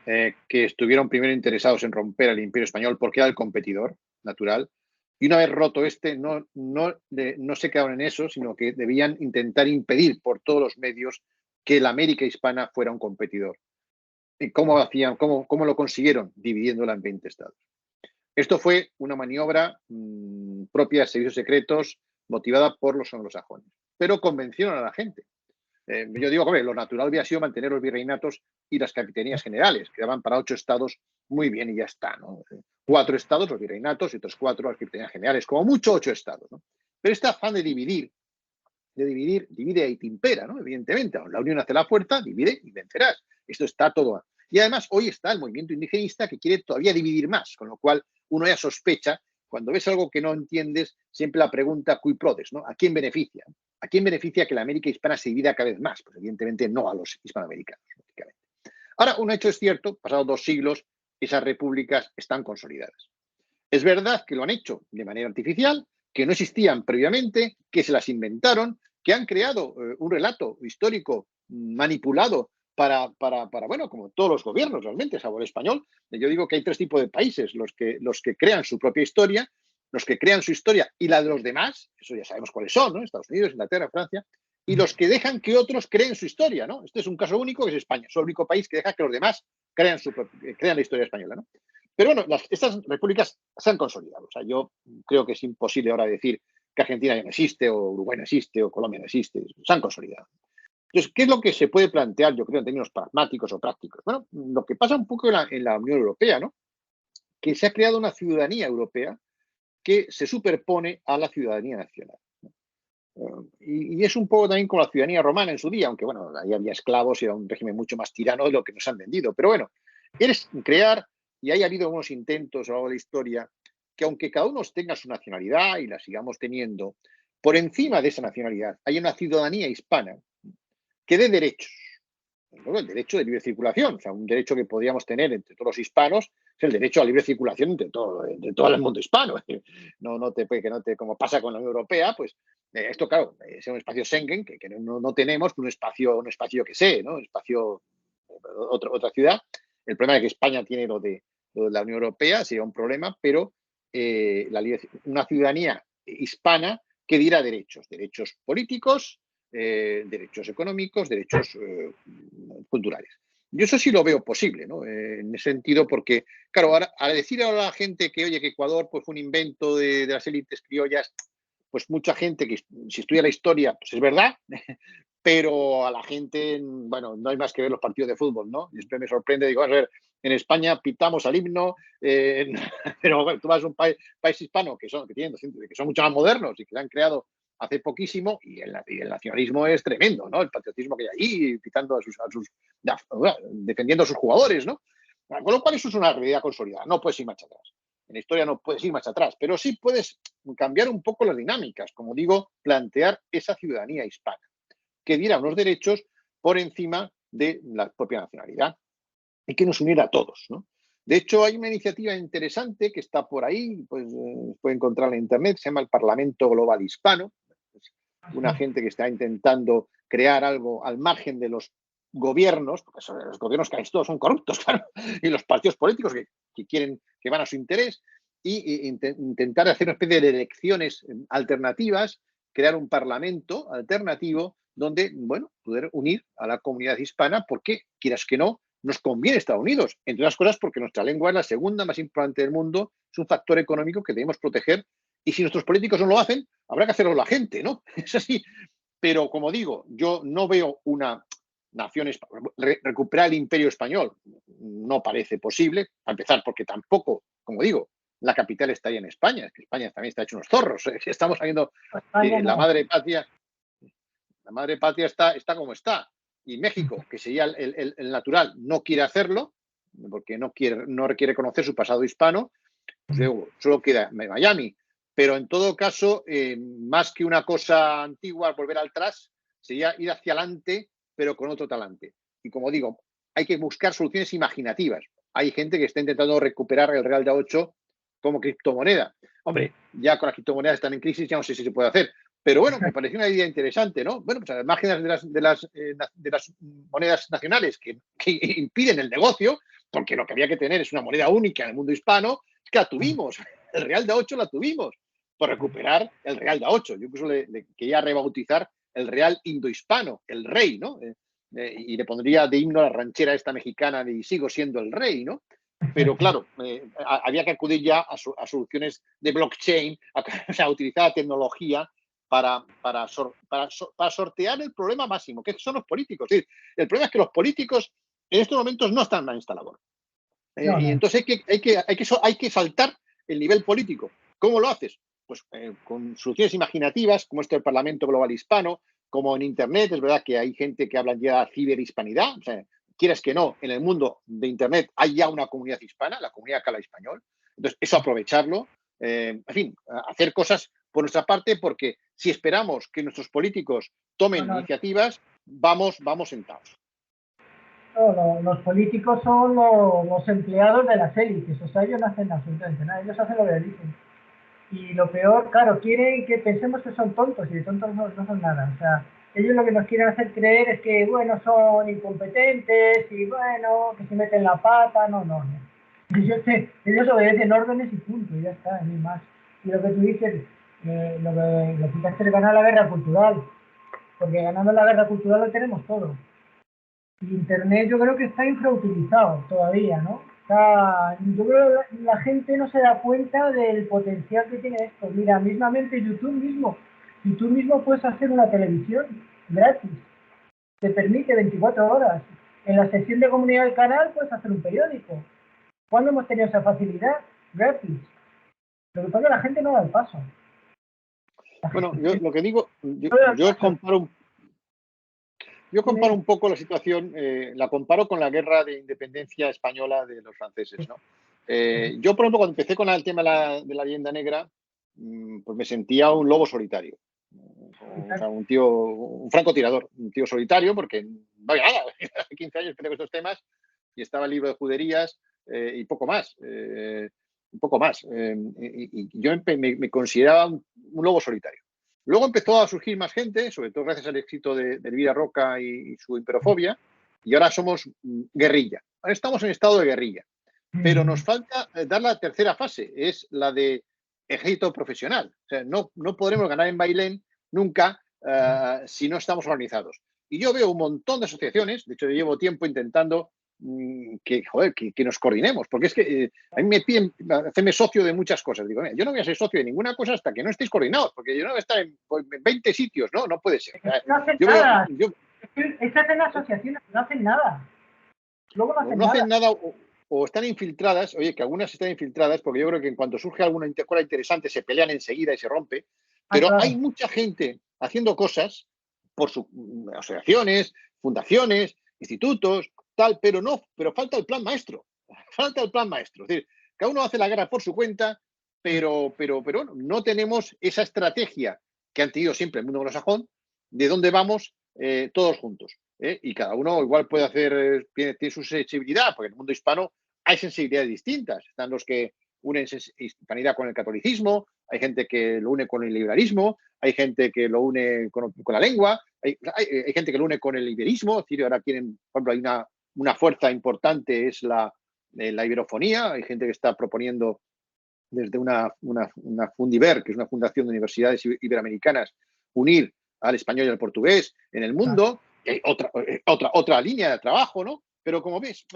que estuvieron primero interesados en romper el imperio español porque era el competidor natural. Y una vez roto este, no se quedaron en eso, sino que debían intentar impedir por todos los medios que la América hispana fuera un competidor. ¿Y cómo hacían, cómo lo consiguieron? Dividiéndola en 20 estados. Esto fue una maniobra propia de servicios secretos motivada por los anglosajones, pero convencieron a la gente. Yo digo que lo natural hubiera sido mantener los virreinatos y las capitanías generales, que daban para 8 estados muy bien y ya está, ¿no? 4 estados, los virreinatos, y otros 4 las capitanías generales, como mucho 8 estados, ¿no? Pero este afán de dividir, divide y te impera, ¿no? Evidentemente, la unión hace la fuerza, divide y vencerás. Esto está todo. Y además, hoy está el movimiento indigenista que quiere todavía dividir más, con lo cual uno ya sospecha, cuando ves algo que no entiendes, siempre la pregunta cui prodest, ¿no? ¿A quién beneficia? ¿A quién beneficia que la América hispana se divida cada vez más? Pues evidentemente no a los hispanoamericanos. Lógicamente. Ahora, un hecho es cierto, pasados 2 siglos, esas repúblicas están consolidadas. Es verdad que lo han hecho de manera artificial, que no existían previamente, que se las inventaron, que han creado un relato histórico manipulado bueno, como todos los gobiernos realmente, salvo el español. Yo digo que hay 3 tipos de países, los que crean su propia historia, los que crean su historia y la de los demás, eso ya sabemos cuáles son, ¿no? Estados Unidos, Inglaterra, Francia, y los que dejan que otros creen su historia, ¿no? Este es un caso único, que es España, es el único país que deja que los demás crean la historia española, ¿no? Pero bueno, estas repúblicas se han consolidado. O sea, yo creo que es imposible ahora decir que Argentina ya no existe, o Uruguay no existe, o Colombia no existe. Se han consolidado. Entonces, ¿qué es lo que se puede plantear, yo creo, en términos pragmáticos o prácticos? Bueno, lo que pasa un poco en la Unión Europea, ¿no? Que se ha creado una ciudadanía europea que se superpone a la ciudadanía nacional. Y es un poco también como la ciudadanía romana en su día, aunque bueno, ahí había esclavos y era un régimen mucho más tirano de lo que nos han vendido. Pero bueno, eres crear, y hay habido unos intentos a lo largo de la historia, que aunque cada uno tenga su nacionalidad y la sigamos teniendo, por encima de esa nacionalidad hay una ciudadanía hispana que dé derechos. Luego, el derecho de libre circulación, o sea, un derecho que podríamos tener entre todos los hispanos, es el derecho a libre circulación entre todo el mundo hispano. Como pasa con la Unión Europea, pues esto, claro, es un espacio Schengen que no tenemos, un espacio que sé, ¿no? Un espacio, otra ciudad. El problema es que España tiene lo de la Unión Europea, sería un problema, pero una ciudadanía hispana que diera derechos políticos, derechos económicos, derechos culturales. Yo eso sí lo veo posible, ¿no? En ese sentido, porque, claro, ahora, al decir ahora a la gente que, oye, que Ecuador pues, fue un invento de las élites criollas, pues mucha gente que si estudia la historia, pues es verdad, pero a la gente, bueno, no hay más que ver los partidos de fútbol, ¿no? Y siempre me sorprende, digo, a ver, en España pitamos al himno, pero bueno, tú vas a un país hispano que son mucho más modernos y que se han creado hace poquísimo y el nacionalismo es tremendo, ¿no? El patriotismo que hay ahí, pitando defendiendo a sus jugadores, ¿no? Con lo cual eso es una realidad consolidada, no puedes ir marcha atrás. En la historia no puedes ir marcha atrás, pero sí puedes cambiar un poco las dinámicas, como digo, plantear esa ciudadanía hispana que diera unos derechos por encima de la propia nacionalidad y que nos uniera a todos, ¿no? De hecho, hay una iniciativa interesante que está por ahí, pues puede encontrarla en internet, se llama el Parlamento Global Hispano. Es una gente que está intentando crear algo al margen de los gobiernos, porque los gobiernos que hay todos son corruptos, claro, y los partidos políticos que quieren, que van a su interés, y intentar hacer una especie de elecciones alternativas, crear un parlamento alternativo donde, bueno, poder unir a la comunidad hispana, porque, quieras que no, nos conviene Estados Unidos, entre otras cosas porque nuestra lengua es la segunda más importante del mundo, es un factor económico que debemos proteger y si nuestros políticos no lo hacen, habrá que hacerlo la gente, ¿no? Es así. Pero como digo, yo no veo una nación recuperar el imperio español, no parece posible, a empezar porque tampoco, como digo, la capital estaría en España. Es que España también está hecho unos zorros. Estamos sabiendo España la no. madre patria está como está. Y México, que sería el natural, no quiere hacerlo, porque no requiere conocer su pasado hispano, pues digo, solo queda Miami. Pero en todo caso, más que una cosa antigua, volver al atrás, sería ir hacia adelante, pero con otro talante. Y como digo, hay que buscar soluciones imaginativas. Hay gente que está intentando recuperar el Real de A8 como criptomoneda. Hombre, ya con las criptomonedas están en crisis, ya no sé si se puede hacer. Pero bueno, me pareció una idea interesante, ¿no? Bueno, pues a las márgenes de las monedas nacionales que impiden el negocio, porque lo que había que tener es una moneda única en el mundo hispano, es que la tuvimos. El Real de A8 la tuvimos por recuperar el Real de A8. Yo incluso le quería rebautizar el Real Indohispano, el rey, ¿no? Y le pondría de himno a la ranchera esta mexicana de y sigo siendo el rey, ¿no? Pero claro, había que acudir ya a soluciones de blockchain, o sea, utilizar la tecnología para sortear el problema máximo, que son los políticos. Es decir, el problema es que los políticos en estos momentos no están en esta labor. No, Y no. entonces hay que saltar el nivel político. ¿Cómo lo haces? Pues con soluciones imaginativas, como este del Parlamento Global Hispano, como en Internet. Es verdad que hay gente que habla ya de ciberhispanidad. O sea, quieras que no, en el mundo de Internet hay ya una comunidad hispana, la comunidad que habla español. Entonces, eso aprovecharlo. En fin, hacer cosas por nuestra parte, porque si esperamos que nuestros políticos No, tomen no. iniciativas, vamos sentados. No, los políticos son los empleados de las élites, o sea, ellos no hacen absolutamente nada, ellos hacen lo que dicen. Y lo peor, claro, quieren que pensemos que son tontos y de tontos no son nada. O sea, ellos lo que nos quieren hacer creer es que, bueno, son incompetentes y, bueno, que se meten la pata. No, no, no. Ellos obedecen órdenes y punto, y ya está, ni más. Y lo que tú dices, lo que hay que hacer es ganar la guerra cultural, porque ganando la guerra cultural lo tenemos todo. Y Internet yo creo que está infrautilizado todavía, ¿no? Yo creo que la gente no se da cuenta del potencial que tiene esto. Mira, mismamente YouTube mismo puedes hacer una televisión gratis, te permite 24 horas. En la sección de comunidad del canal puedes hacer un periódico. ¿Cuándo hemos tenido esa facilidad? Gratis. Lo que pasa es que la gente no da el paso. Bueno, yo lo que digo, No da el paso. yo Dime. comparo un poco la situación, la comparo con la guerra de independencia española de los franceses, ¿no? Yo, por ejemplo, cuando empecé con el tema de la leyenda negra, pues me sentía un lobo solitario. O sea, un francotirador, un tío solitario, porque no había nada. Hace 15 años empecé con estos temas y estaba el libro de juderías y poco más. Un poco más. Y yo me consideraba un lobo solitario. Luego empezó a surgir más gente, sobre todo gracias al éxito de Elvira Roca y su imperofobia, y ahora somos guerrilla. Ahora estamos en estado de guerrilla. Pero nos falta dar la tercera fase, es la de ejército profesional. O sea, no podremos ganar en Bailén nunca si no estamos organizados. Y yo veo un montón de asociaciones, de hecho yo llevo tiempo intentando que nos coordinemos, porque es que a mí me piden hacerme socio de muchas cosas. Digo, mira, yo no voy a ser socio de ninguna cosa hasta que no estéis coordinados, porque yo no voy a estar en 20 sitios, no puede ser. No hacen Yo veo, nada. yo, Estas hacen asociaciones, no hacen nada. Luego no o hacen no hacen nada. nada o están infiltradas, oye, que algunas están infiltradas, porque yo creo que en cuanto surge alguna cosa interesante se pelean enseguida y se rompe, Ah, pero hay claro. mucha gente haciendo cosas por sus asociaciones, fundaciones, institutos, tal, pero falta el plan maestro, falta el plan maestro. Es decir, cada uno hace la guerra por su cuenta, pero bueno, no tenemos esa estrategia que han tenido siempre el mundo anglosajón, de dónde vamos todos juntos. Y cada uno igual puede hacer, tiene su sensibilidad, porque en el mundo hispano hay sensibilidades distintas. Están los que unen hispanidad con el catolicismo, hay gente que lo une con el liberalismo, hay gente que lo une con la lengua, hay gente que lo une con el iberismo, es decir, ahora quieren, por ejemplo, hay una fuerza importante, es la iberofonía, hay gente que está proponiendo desde una Fundiver, que es una fundación de universidades iberoamericanas, unir al español y al portugués en el mundo. Hay otra línea de trabajo, ¿no? Pero como ves,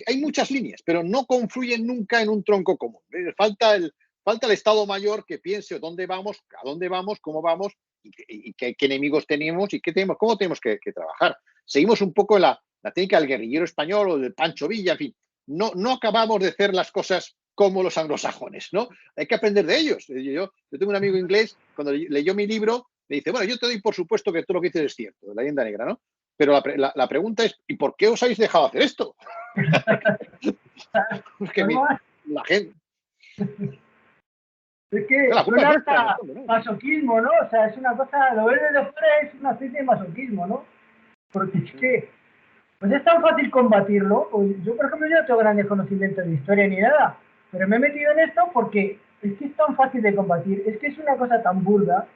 hay muchas líneas, pero no confluyen nunca en un tronco común. Falta el Estado Mayor que piense dónde vamos, a dónde vamos, cómo vamos y qué enemigos tenemos y cómo tenemos que trabajar. Seguimos un poco la técnica del guerrillero español o del Pancho Villa, en fin. No acabamos de hacer las cosas como los anglosajones, ¿no? Hay que aprender de ellos. Yo tengo un amigo inglés, cuando leyó mi libro, me dice, bueno, yo te doy por supuesto que todo lo que dices es cierto, la leyenda negra, ¿no? Pero la pregunta es, ¿y por qué os habéis dejado hacer esto? Es que la gente... Es que La culpa es suena nuestra, en el hasta fondo, ¿no? masoquismo, ¿no? O sea, es una cosa, lo ves desde fuera, es una especie de masoquismo, ¿no? Porque es que, pues es tan fácil combatirlo. Pues yo, por ejemplo, yo no tengo grandes conocimientos de historia ni nada, pero me he metido en esto porque es que es tan fácil de combatir, es que es una cosa tan burda,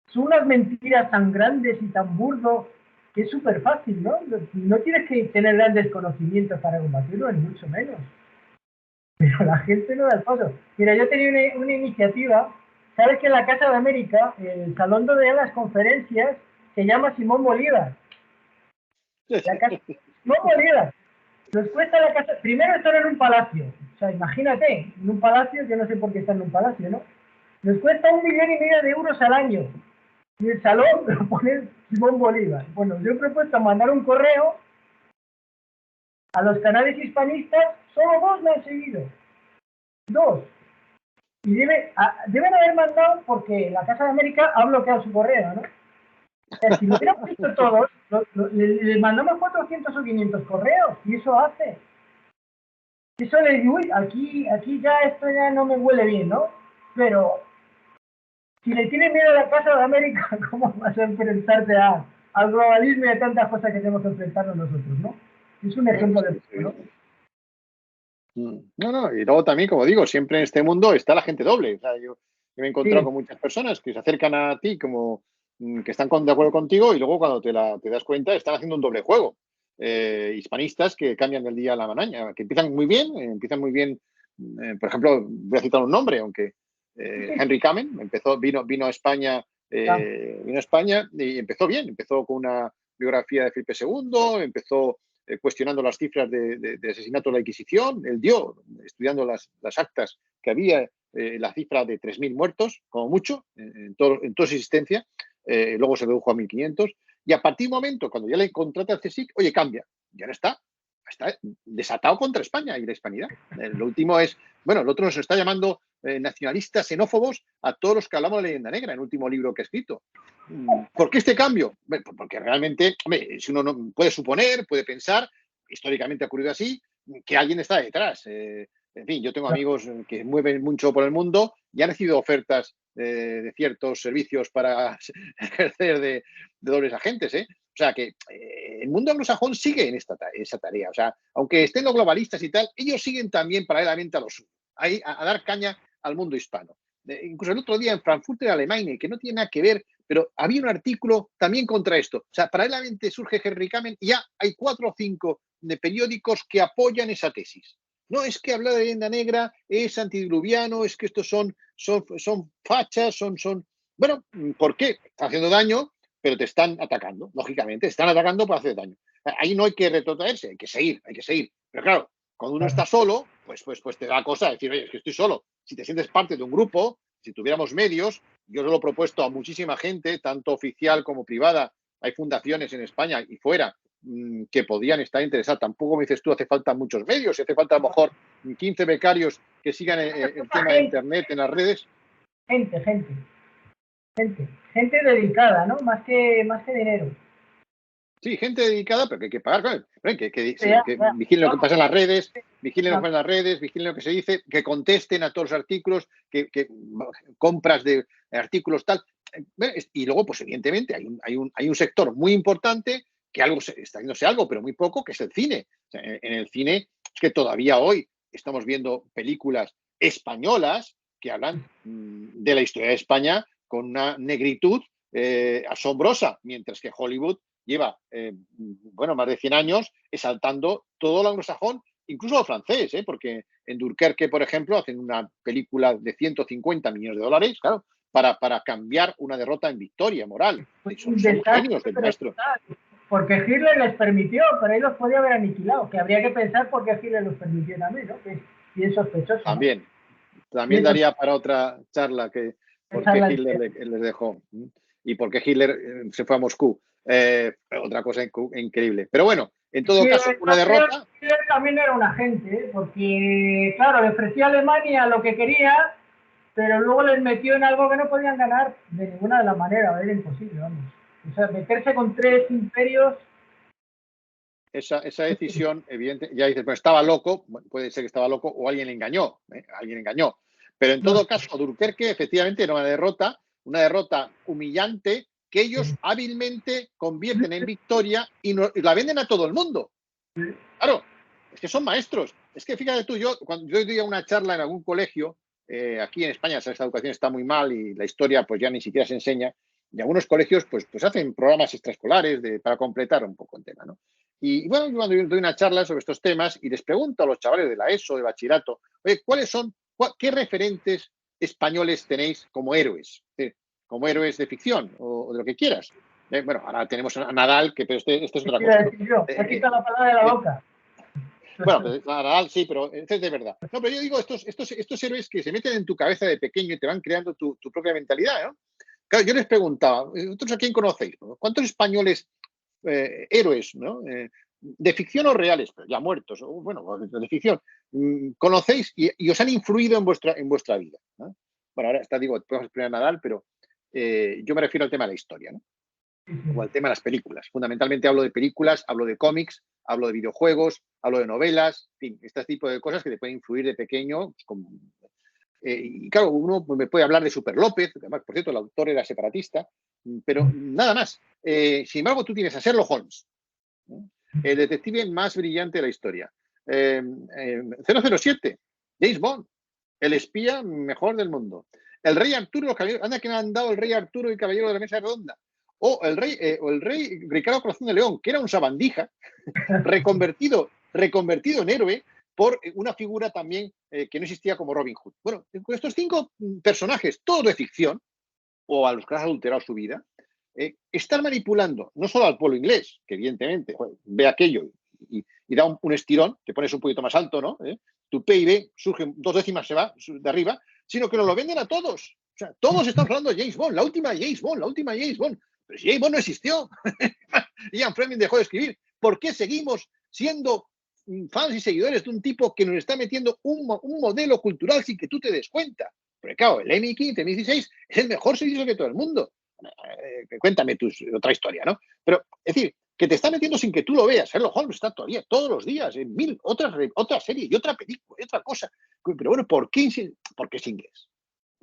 son unas mentiras tan grandes y tan burdo que es súper fácil, ¿no? No tienes que tener grandes conocimientos para combatirlo, ni mucho menos. Pero la gente no da el paso. Mira, yo tenía una iniciativa, sabes que en la Casa de América, el salón donde dan las conferencias, se llama Simón Bolívar. La casa Simón Bolívar. Nos cuesta la casa, primero estar en un palacio, o sea, imagínate, en un palacio, yo no sé por qué está en un palacio, ¿no? Nos cuesta 1,5 millones de euros al año. Y el salón lo pone Simón Bolívar. Bueno, yo he propuesto mandar un correo a los canales hispanistas, solo 2 me han seguido. 2. Y deben haber mandado porque la Casa de América ha bloqueado su correo, ¿no? O sea, si lo hubieran visto todos, les mandamos 400 o 500 correos y eso hace. Eso le digo, uy, aquí ya esto ya no me huele bien, ¿no? Pero si le tienes miedo a la Casa de América, ¿cómo vas a enfrentarte al globalismo y a tantas cosas que tenemos que enfrentarnos nosotros, ¿no? Es un ejemplo de eso, ¿no? No, no, y luego también, como digo, siempre en este mundo está la gente doble. O sea, yo me he encontrado Sí, con muchas personas que se acercan a ti como que están de acuerdo contigo y luego cuando te das cuenta están haciendo un doble juego. Hispanistas que cambian del día a la mañana, que empiezan muy bien. Por ejemplo, voy a citar un nombre, aunque sí, Henry Kamen vino a España, ya. y empezó bien, empezó con una biografía de Felipe II, empezó cuestionando las cifras de asesinato de la Inquisición. Él dio, estudiando las actas que había, la cifra de 3.000 muertos, como mucho, en toda su existencia. Luego se redujo a 1.500. Y a partir de un momento, cuando ya le contrata el CSIC, oye, cambia. Ya no está desatado contra España y la hispanidad. Lo último es, bueno, el otro nos está llamando nacionalistas xenófobos a todos los que hablamos de leyenda negra en el último libro que ha escrito. ¿Por qué este cambio? Bueno, porque realmente, hombre, si uno no puede suponer, puede pensar, históricamente ha ocurrido así, que alguien está detrás. En fin, yo tengo amigos que mueven mucho por el mundo y han recibido ofertas de ciertos servicios para ejercer de dobles agentes. O sea que el mundo anglosajón sigue en esa tarea. O sea, aunque estén los globalistas y tal, ellos siguen también paralelamente a los a dar caña al mundo hispano. Incluso el otro día en Frankfurter Allgemeine, que no tiene nada que ver, pero había un artículo también contra esto. O sea, paralelamente surge Henry Kamen y ya hay 4 o 5 de periódicos que apoyan esa tesis. No es que hablar de leyenda negra es antidiluviano, es que estos son fachas, son... Bueno, ¿por qué? Están haciendo daño, pero te están atacando, lógicamente, te están atacando para hacer daño. Ahí no hay que retrotraerse, hay que seguir. Pero claro, cuando uno está solo, pues te da cosa decir, oye, es que estoy solo. Si te sientes parte de un grupo, si tuviéramos medios, yo se lo he propuesto a muchísima gente, tanto oficial como privada. Hay fundaciones en España y fuera que podían estar interesadas. Tampoco me dices tú, hace falta muchos medios, hace falta a lo mejor 15 becarios que sigan el tema de Gente, Internet en las redes. gente dedicada, ¿no? Más que dinero. Sí, gente dedicada, pero que hay que pagar, claro. Ya, Que ya. vigilen lo que pasa en las redes, Una vigilen lo que se dice, que contesten a todos los artículos, que compras de artículos tal. Y luego, pues evidentemente, hay un sector muy importante que está haciéndose algo, pero muy poco, que es el cine. O sea, en el cine es que todavía hoy estamos viendo películas españolas que hablan de la historia de España con una negritud asombrosa, mientras que Hollywood lleva, más de 100 años exaltando todo lo anglosajón, incluso lo francés, porque en Dunkerque, por ejemplo, hacen una película de 150 millones de dólares, claro, para cambiar una derrota en victoria moral. un Son desastre, genios del pero maestro. porque Hitler les permitió, pero ahí los podía haber aniquilado, que habría que pensar por qué Hitler los permitió también, ¿no? Que es bien sospechoso, ¿no? También Bien daría para otra charla que por qué sospechoso. Hitler les dejó y por qué Hitler se fue a Moscú. Otra cosa increíble. Pero bueno, En todo caso, una derrota... Hitler también era un agente, ¿eh? Porque, claro, le ofrecía a Alemania lo que quería, pero luego les metió en algo que no podían ganar de ninguna de las maneras, era imposible, vamos. O sea, meterse con 3 imperios... Esa decisión, evidente, ya dices, pues estaba loco, puede ser que estaba loco o alguien le engañó, alguien engañó. Pero en todo caso, Dunkerque efectivamente era una derrota humillante que ellos hábilmente convierten en victoria y la venden a todo el mundo. Claro, es que son maestros. Es que fíjate tú, cuando yo doy una charla en algún colegio, aquí en España esta educación está muy mal y la historia pues ya ni siquiera se enseña, y algunos colegios pues hacen programas extraescolares para completar un poco el tema, ¿no? Y bueno, yo cuando doy una charla sobre estos temas y les pregunto a los chavales de la ESO, de bachillerato, oye, ¿qué referentes españoles tenéis como héroes? Como héroes de ficción o de lo que quieras. Bueno, ahora tenemos a Nadal, pero esto es otra cosa. Te quita la palabra de la boca. Bueno, pues Nadal sí, pero esto es de verdad. No, pero yo digo estos héroes que se meten en tu cabeza de pequeño y te van creando tu propia mentalidad, ¿no? Claro, yo les preguntaba, ¿vosotros a quién conocéis? ¿Cuántos españoles héroes, ¿no? De ficción o reales, pero ya muertos, o bueno, de ficción, conocéis y os han influido en vuestra vida, ¿no? Bueno, ahora podemos explicar a Nadal, pero yo me refiero al tema de la historia, ¿no? O al tema de las películas. Fundamentalmente hablo de películas, hablo de cómics, hablo de videojuegos, hablo de novelas, en fin, este tipo de cosas que te pueden influir de pequeño. Y claro, uno me puede hablar de Super López, además, por cierto, el autor era separatista, pero nada más. Sin embargo, tú tienes a Sherlock Holmes, ¿no? El detective más brillante de la historia. 007, James Bond, el espía mejor del mundo. El rey Arturo, anda que me han dado el rey Arturo y caballero de la mesa redonda. O el rey Ricardo Corazón de León, que era un sabandija, reconvertido en héroe por una figura también que no existía como Robin Hood. Bueno, con estos 5 personajes, todos de ficción, o a los que has adulterado su vida, están manipulando no solo al pueblo inglés, que evidentemente ve aquello y da un estirón, te pones un poquito más alto, ¿no? Tu PIB surge 2 décimas, se va de arriba, sino que nos lo venden a todos. O sea, todos estamos hablando de James Bond, la última James Bond. Pero si James Bond no existió, Ian Fleming dejó de escribir. ¿Por qué seguimos siendo fans y seguidores de un tipo que nos está metiendo un modelo cultural sin que tú te des cuenta? Porque claro, el MI15, MI16 es el mejor servicio que todo el mundo. Cuéntame otra historia, ¿no? Pero, es decir, que te está metiendo sin que tú lo veas. Sherlock Holmes está todavía todos los días en 1000 otra serie y otra película y otra cosa. Pero bueno, ¿por qué es inglés?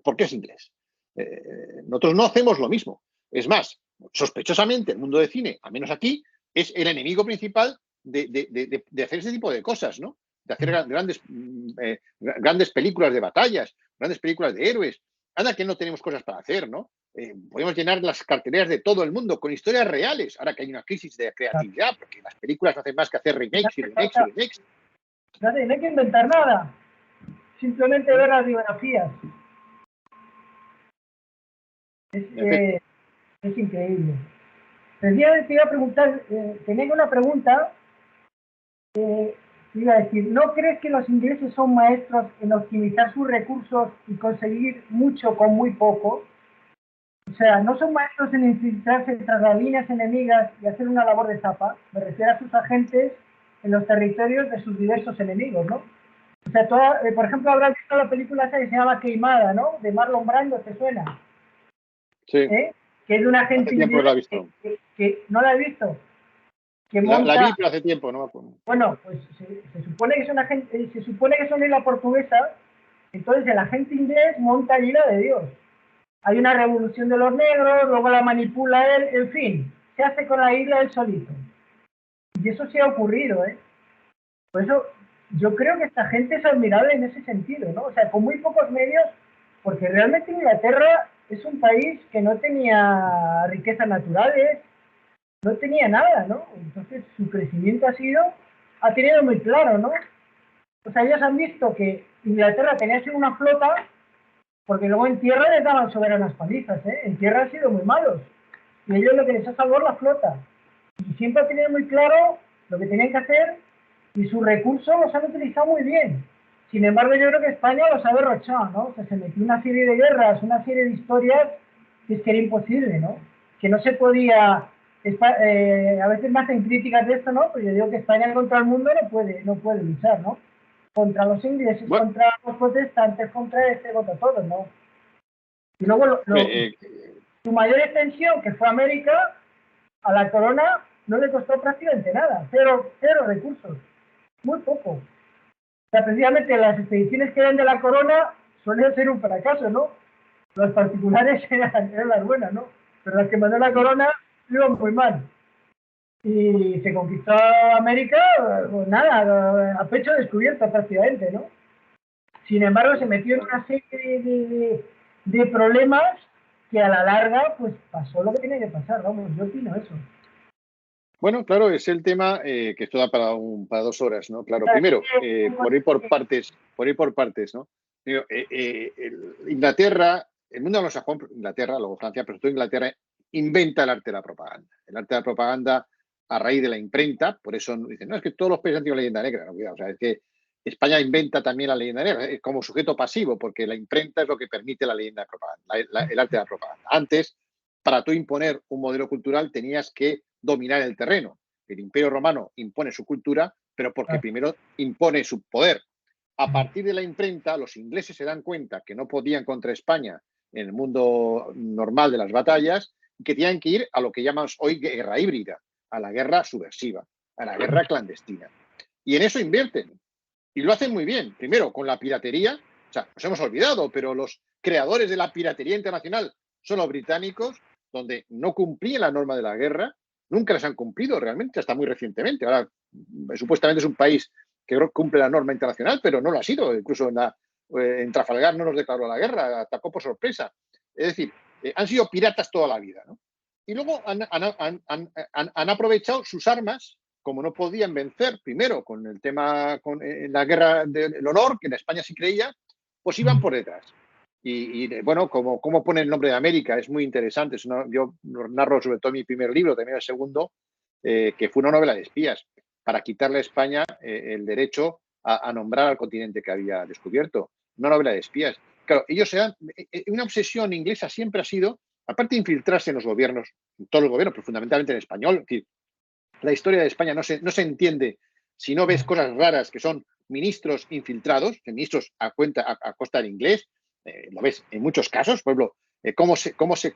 ¿Por qué es inglés? Nosotros no hacemos lo mismo. Es más, sospechosamente, el mundo del cine, al menos aquí, es el enemigo principal de hacer ese tipo de cosas, ¿no? De hacer grandes películas de batallas, grandes películas de héroes. Anda que no tenemos cosas para hacer, ¿no? Podemos llenar las carteleras de todo el mundo con historias reales, ahora que hay una crisis de creatividad, porque las películas no hacen más que hacer remakes y remakes y remakes. No hay que inventar nada, simplemente ver las biografías. Es increíble. Te iba a preguntar, tenía una pregunta, iba a decir, ¿no crees que los ingleses son maestros en optimizar sus recursos y conseguir mucho con muy poco? O sea, ¿no son maestros en infiltrarse tras las líneas enemigas y hacer una labor de zapa? Me refiero a sus agentes en los territorios de sus diversos enemigos, ¿no? O sea, por ejemplo, habrás visto la película esa que se llama Queimada, ¿no? De Marlon Brando, ¿te suena? Sí. Que es de un agente inglés la he visto. que no la he visto. Que la vi, pero hace tiempo, no me acuerdo. Bueno, pues se supone que es una agente, se supone que son isla portuguesa, entonces el agente inglés monta allí la de Dios. Hay una revolución de los negros, luego la manipula él, en fin, se hace con la isla él solito. Y eso sí ha ocurrido, ¿eh? Por eso yo creo que esta gente es admirable en ese sentido, ¿no? O sea, con muy pocos medios, porque realmente Inglaterra es un país que no tenía riquezas naturales, no tenía nada, ¿no? Entonces su crecimiento ha tenido muy claro, ¿no? O sea, ellos han visto que Inglaterra tenía sido una flota, porque luego en tierra les daban soberanas palizas, ¿eh? En tierra han sido muy malos. Y ellos lo que les ha salvado la flota. Y siempre han tenido muy claro lo que tenían que hacer y sus recursos los han utilizado muy bien. Sin embargo, yo creo que España los ha derrochado, ¿no? O sea, se metió una serie de guerras, una serie de historias que es que era imposible, ¿no? Que no se podía a veces me hacen críticas de esto, ¿no? Pues yo digo que España contra el mundo no puede luchar, ¿no? Contra los ingleses, Bueno, contra los protestantes, contra todos, ¿no? Y luego eh, su mayor extensión, que fue América, a la corona no le costó prácticamente nada, cero recursos, muy poco. O sea, precisamente las expediciones que eran de la corona solían ser un fracaso, ¿no? Los particulares eran las buenas, ¿no? Pero las que mandó la corona iban muy mal. Y se conquistó América, pues nada, a pecho descubierto prácticamente, ¿no? Sin embargo, se metió en una serie de problemas que a la larga, pues pasó lo que tenía que pasar, vamos, yo opino eso. bueno, claro, es el tema que esto da para 2 horas, ¿no? Claro, primero, por ir por partes, ¿no? Digo, Inglaterra, el mundo anglosajón, Inglaterra, luego Francia, pero sobre todo Inglaterra, inventa el arte de la propaganda. El arte de la propaganda a raíz de la imprenta, por eso dicen, no, es que todos los países han tenido leyenda negra, no, cuidado, o sea, es que España inventa también la leyenda negra como sujeto pasivo, porque la imprenta es lo que permite la leyenda de propaganda, el arte de la propaganda. Antes, para tú imponer un modelo cultural, tenías que dominar el terreno. El Imperio Romano impone su cultura, pero porque primero impone su poder. A partir de la imprenta, los ingleses se dan cuenta que no podían contra España en el mundo normal de las batallas y que tenían que ir a lo que llamamos hoy guerra híbrida, a la guerra subversiva, a la guerra clandestina. Y en eso invierten. Y lo hacen muy bien. Primero, con la piratería. O sea, nos hemos olvidado, pero los creadores de la piratería internacional son los británicos, donde no cumplían la norma de la guerra, nunca las han cumplido realmente, hasta muy recientemente. Ahora, supuestamente es un país que cumple la norma internacional, pero no lo ha sido. Incluso en Trafalgar no nos declaró la guerra, atacó por sorpresa. Es decir, han sido piratas toda la vida, ¿no? Y luego han aprovechado sus armas, como no podían vencer, primero con el tema, con la guerra del honor, que en España sí creía, pues iban por detrás. Bueno, como pone el nombre de América, es muy interesante. Yo narro sobre todo mi primer libro, también el segundo, que fue una novela de espías, para quitarle a España el derecho a nombrar al continente que había descubierto. Una novela de espías. Claro, ellos se dan. Una obsesión inglesa siempre ha sido, aparte de infiltrarse en los gobiernos, en todos los gobiernos, pero fundamentalmente en español. Es decir, la historia de España no se entiende si no ves cosas raras que son ministros infiltrados, ministros a costa del inglés. Lo ves en muchos casos, por ejemplo,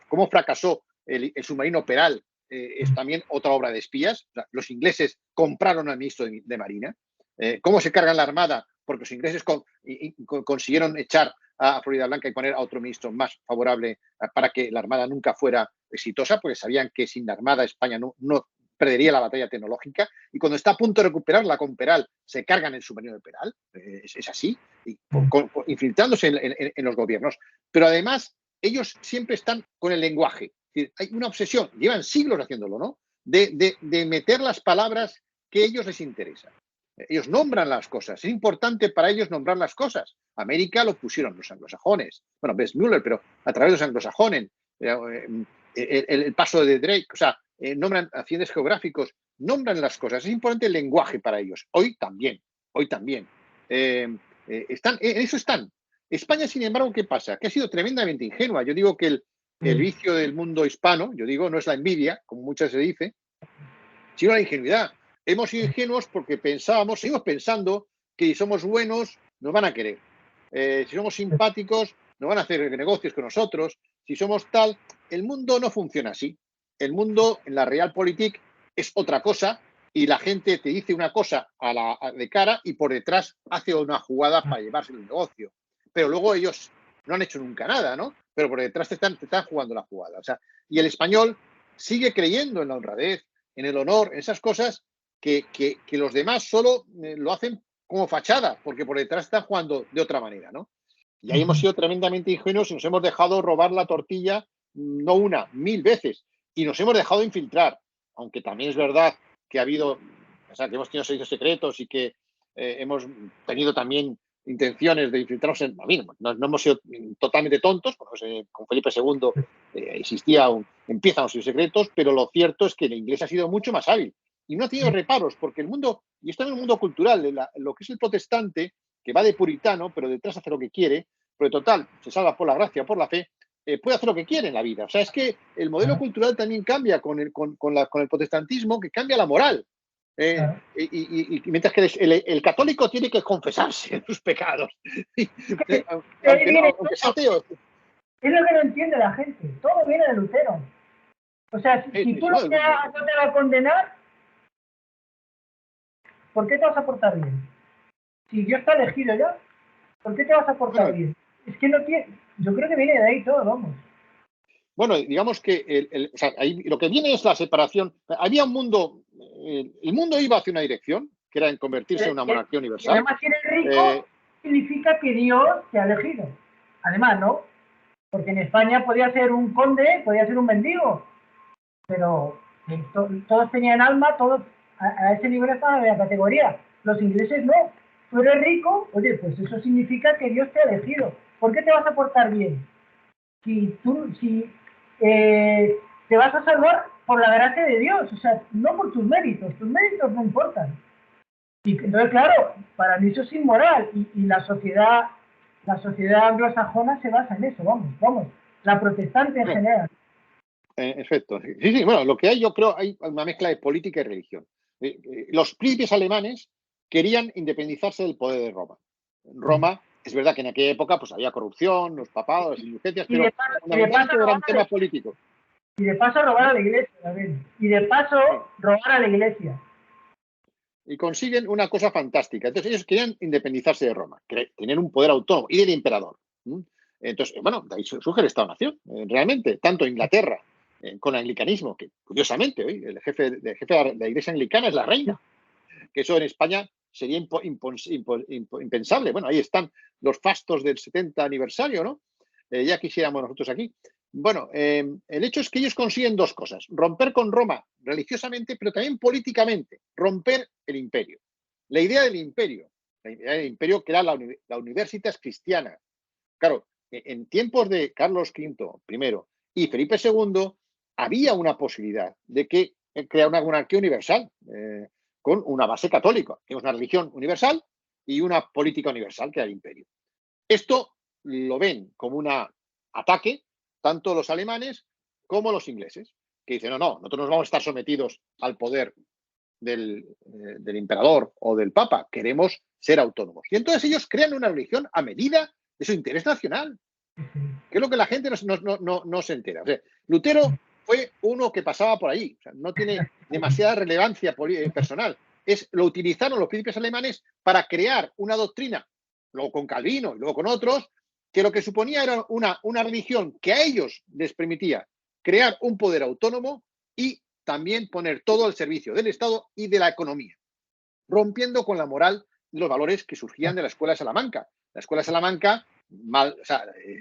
cómo fracasó el submarino Peral, es también otra obra de espías. O sea, los ingleses compraron al ministro de Marina. Cómo se cargan la Armada, porque los ingleses consiguieron echar a Florida Blanca y poner a otro ministro más favorable para que la Armada nunca fuera exitosa, porque sabían que sin la Armada España no perdería la batalla tecnológica, y cuando está a punto de recuperarla con Peral, se cargan el submarino de Peral. Es así, infiltrándose en los gobiernos. Pero además, ellos siempre están con el lenguaje. Es decir, hay una obsesión, llevan siglos haciéndolo, ¿no? De meter las palabras que a ellos les interesan. Ellos nombran las cosas. Es importante para ellos nombrar las cosas. América lo pusieron los anglosajones. Bueno, Westmuller, pero a través de los anglosajones. El paso de Drake, o sea, nombran accidentes geográficos, nombran las cosas. Es importante el lenguaje para ellos. Hoy también. En eso están. España, sin embargo, ¿qué pasa? Que ha sido tremendamente ingenua. Yo digo que el vicio del mundo hispano, yo digo, no es la envidia, como muchas se dice, sino la ingenuidad. Hemos sido ingenuos porque seguimos pensando que si somos buenos, nos van a querer. Si somos simpáticos, nos van a hacer negocios con nosotros. Si somos tal, el mundo no funciona así. El mundo en la realpolitik es otra cosa y la gente te dice una cosa de cara y por detrás hace una jugada para llevarse el negocio. Pero luego ellos no han hecho nunca nada, ¿no? Pero por detrás te están jugando la jugada. O sea, y el español sigue creyendo en la honradez, en el honor, en esas cosas que los demás solo lo hacen como fachada, porque por detrás están jugando de otra manera, ¿no? Y ahí hemos sido tremendamente ingenuos y nos hemos dejado robar la tortilla, no una, 1000 veces. Y nos hemos dejado infiltrar, aunque también es verdad que ha habido, o sea, que hemos tenido servicios secretos y que hemos tenido también intenciones de infiltrarnos en. No hemos sido totalmente tontos, porque con Felipe II empiezan los servicios secretos, pero lo cierto es que el inglés ha sido mucho más hábil y no ha tenido reparos, porque el mundo, y esto en el mundo cultural, lo que es el protestante, que va de puritano, pero detrás hace lo que quiere, pero total, se salva por la gracia, por la fe, puede hacer lo que quiere en la vida. O sea, es que el modelo claro, cultural también cambia con el protestantismo, que cambia la moral. claro. Mientras que el católico tiene que confesarse de sus pecados, De ahí viene aunque sea todo. ateo. Es lo que no entiende la gente. Todo viene de Lutero. O sea, si tú no te vas a condenar, ¿por qué te vas a portar bien? Si Dios está elegido ya, ¿por qué te vas a portar Bueno, bien? Es que no tiene. Yo creo que viene de ahí todo, vamos. bueno, digamos que o sea, ahí lo que viene es la separación. Había un mundo, el mundo iba hacia una dirección, que era en convertirse en una monarquía Y universal. además, si eres rico, Eh, significa que Dios te ha elegido. Además, ¿no? Porque en España podía ser un conde, podía ser un mendigo, pero todos tenían alma, todos a ese nivel estaban de la categoría. Los ingleses no. Tú eres rico, oye, pues eso significa que Dios te ha elegido. ¿Por qué te vas a portar bien? Si te vas a salvar por la gracia de Dios, o sea, no por tus méritos no importan. Y entonces, claro, para mí eso es inmoral y la sociedad anglosajona se basa en eso, vamos, la protestante en bueno, general. efecto. Sí, sí, bueno, lo que hay, yo creo, hay una mezcla de política y religión. Los príncipes alemanes querían independizarse del poder de Roma. Roma, es verdad que en aquella época pues había corrupción, los papados, las indulgencias, Y de pero paso, y de paso fundamentalmente era robar un a la, tema político. y de paso robar a ¿Eh? la iglesia también. Y de paso Sí. robar a la iglesia. Y consiguen una cosa fantástica. Entonces ellos querían independizarse de Roma, tener un poder autónomo y del emperador. Entonces, bueno, de ahí surge el Estado-Nación, realmente, tanto Inglaterra, con el anglicanismo, que curiosamente hoy el jefe de la Iglesia anglicana es la reina, que eso en España sería impensable. Bueno, ahí están los fastos del 70 aniversario, ¿no? Ya quisiéramos nosotros aquí. Bueno, el hecho es que ellos consiguen dos cosas: romper con Roma religiosamente, pero también políticamente, romper el imperio. La idea del imperio que era la Universitas Cristiana. Claro, en tiempos de Carlos V primero y Felipe II había una posibilidad de que crear una monarquía universal con una base católica, que es una religión universal y una política universal, que era el imperio. Esto lo ven como un ataque tanto los alemanes como los ingleses, que dicen, no, no, nosotros nos vamos a estar sometidos al poder del emperador o del papa, queremos ser autónomos. Y entonces ellos crean una religión a medida de su interés nacional, que es lo que la gente no se entera. O sea, Lutero fue uno que pasaba por ahí, o sea, no tiene demasiada relevancia personal. Lo utilizaron los príncipes alemanes para crear una doctrina, luego con Calvino y luego con otros, que lo que suponía era una religión que a ellos les permitía crear un poder autónomo y también poner todo al servicio del Estado y de la economía, rompiendo con la moral y los valores que surgían de la Escuela de Salamanca. La Escuela de Salamanca,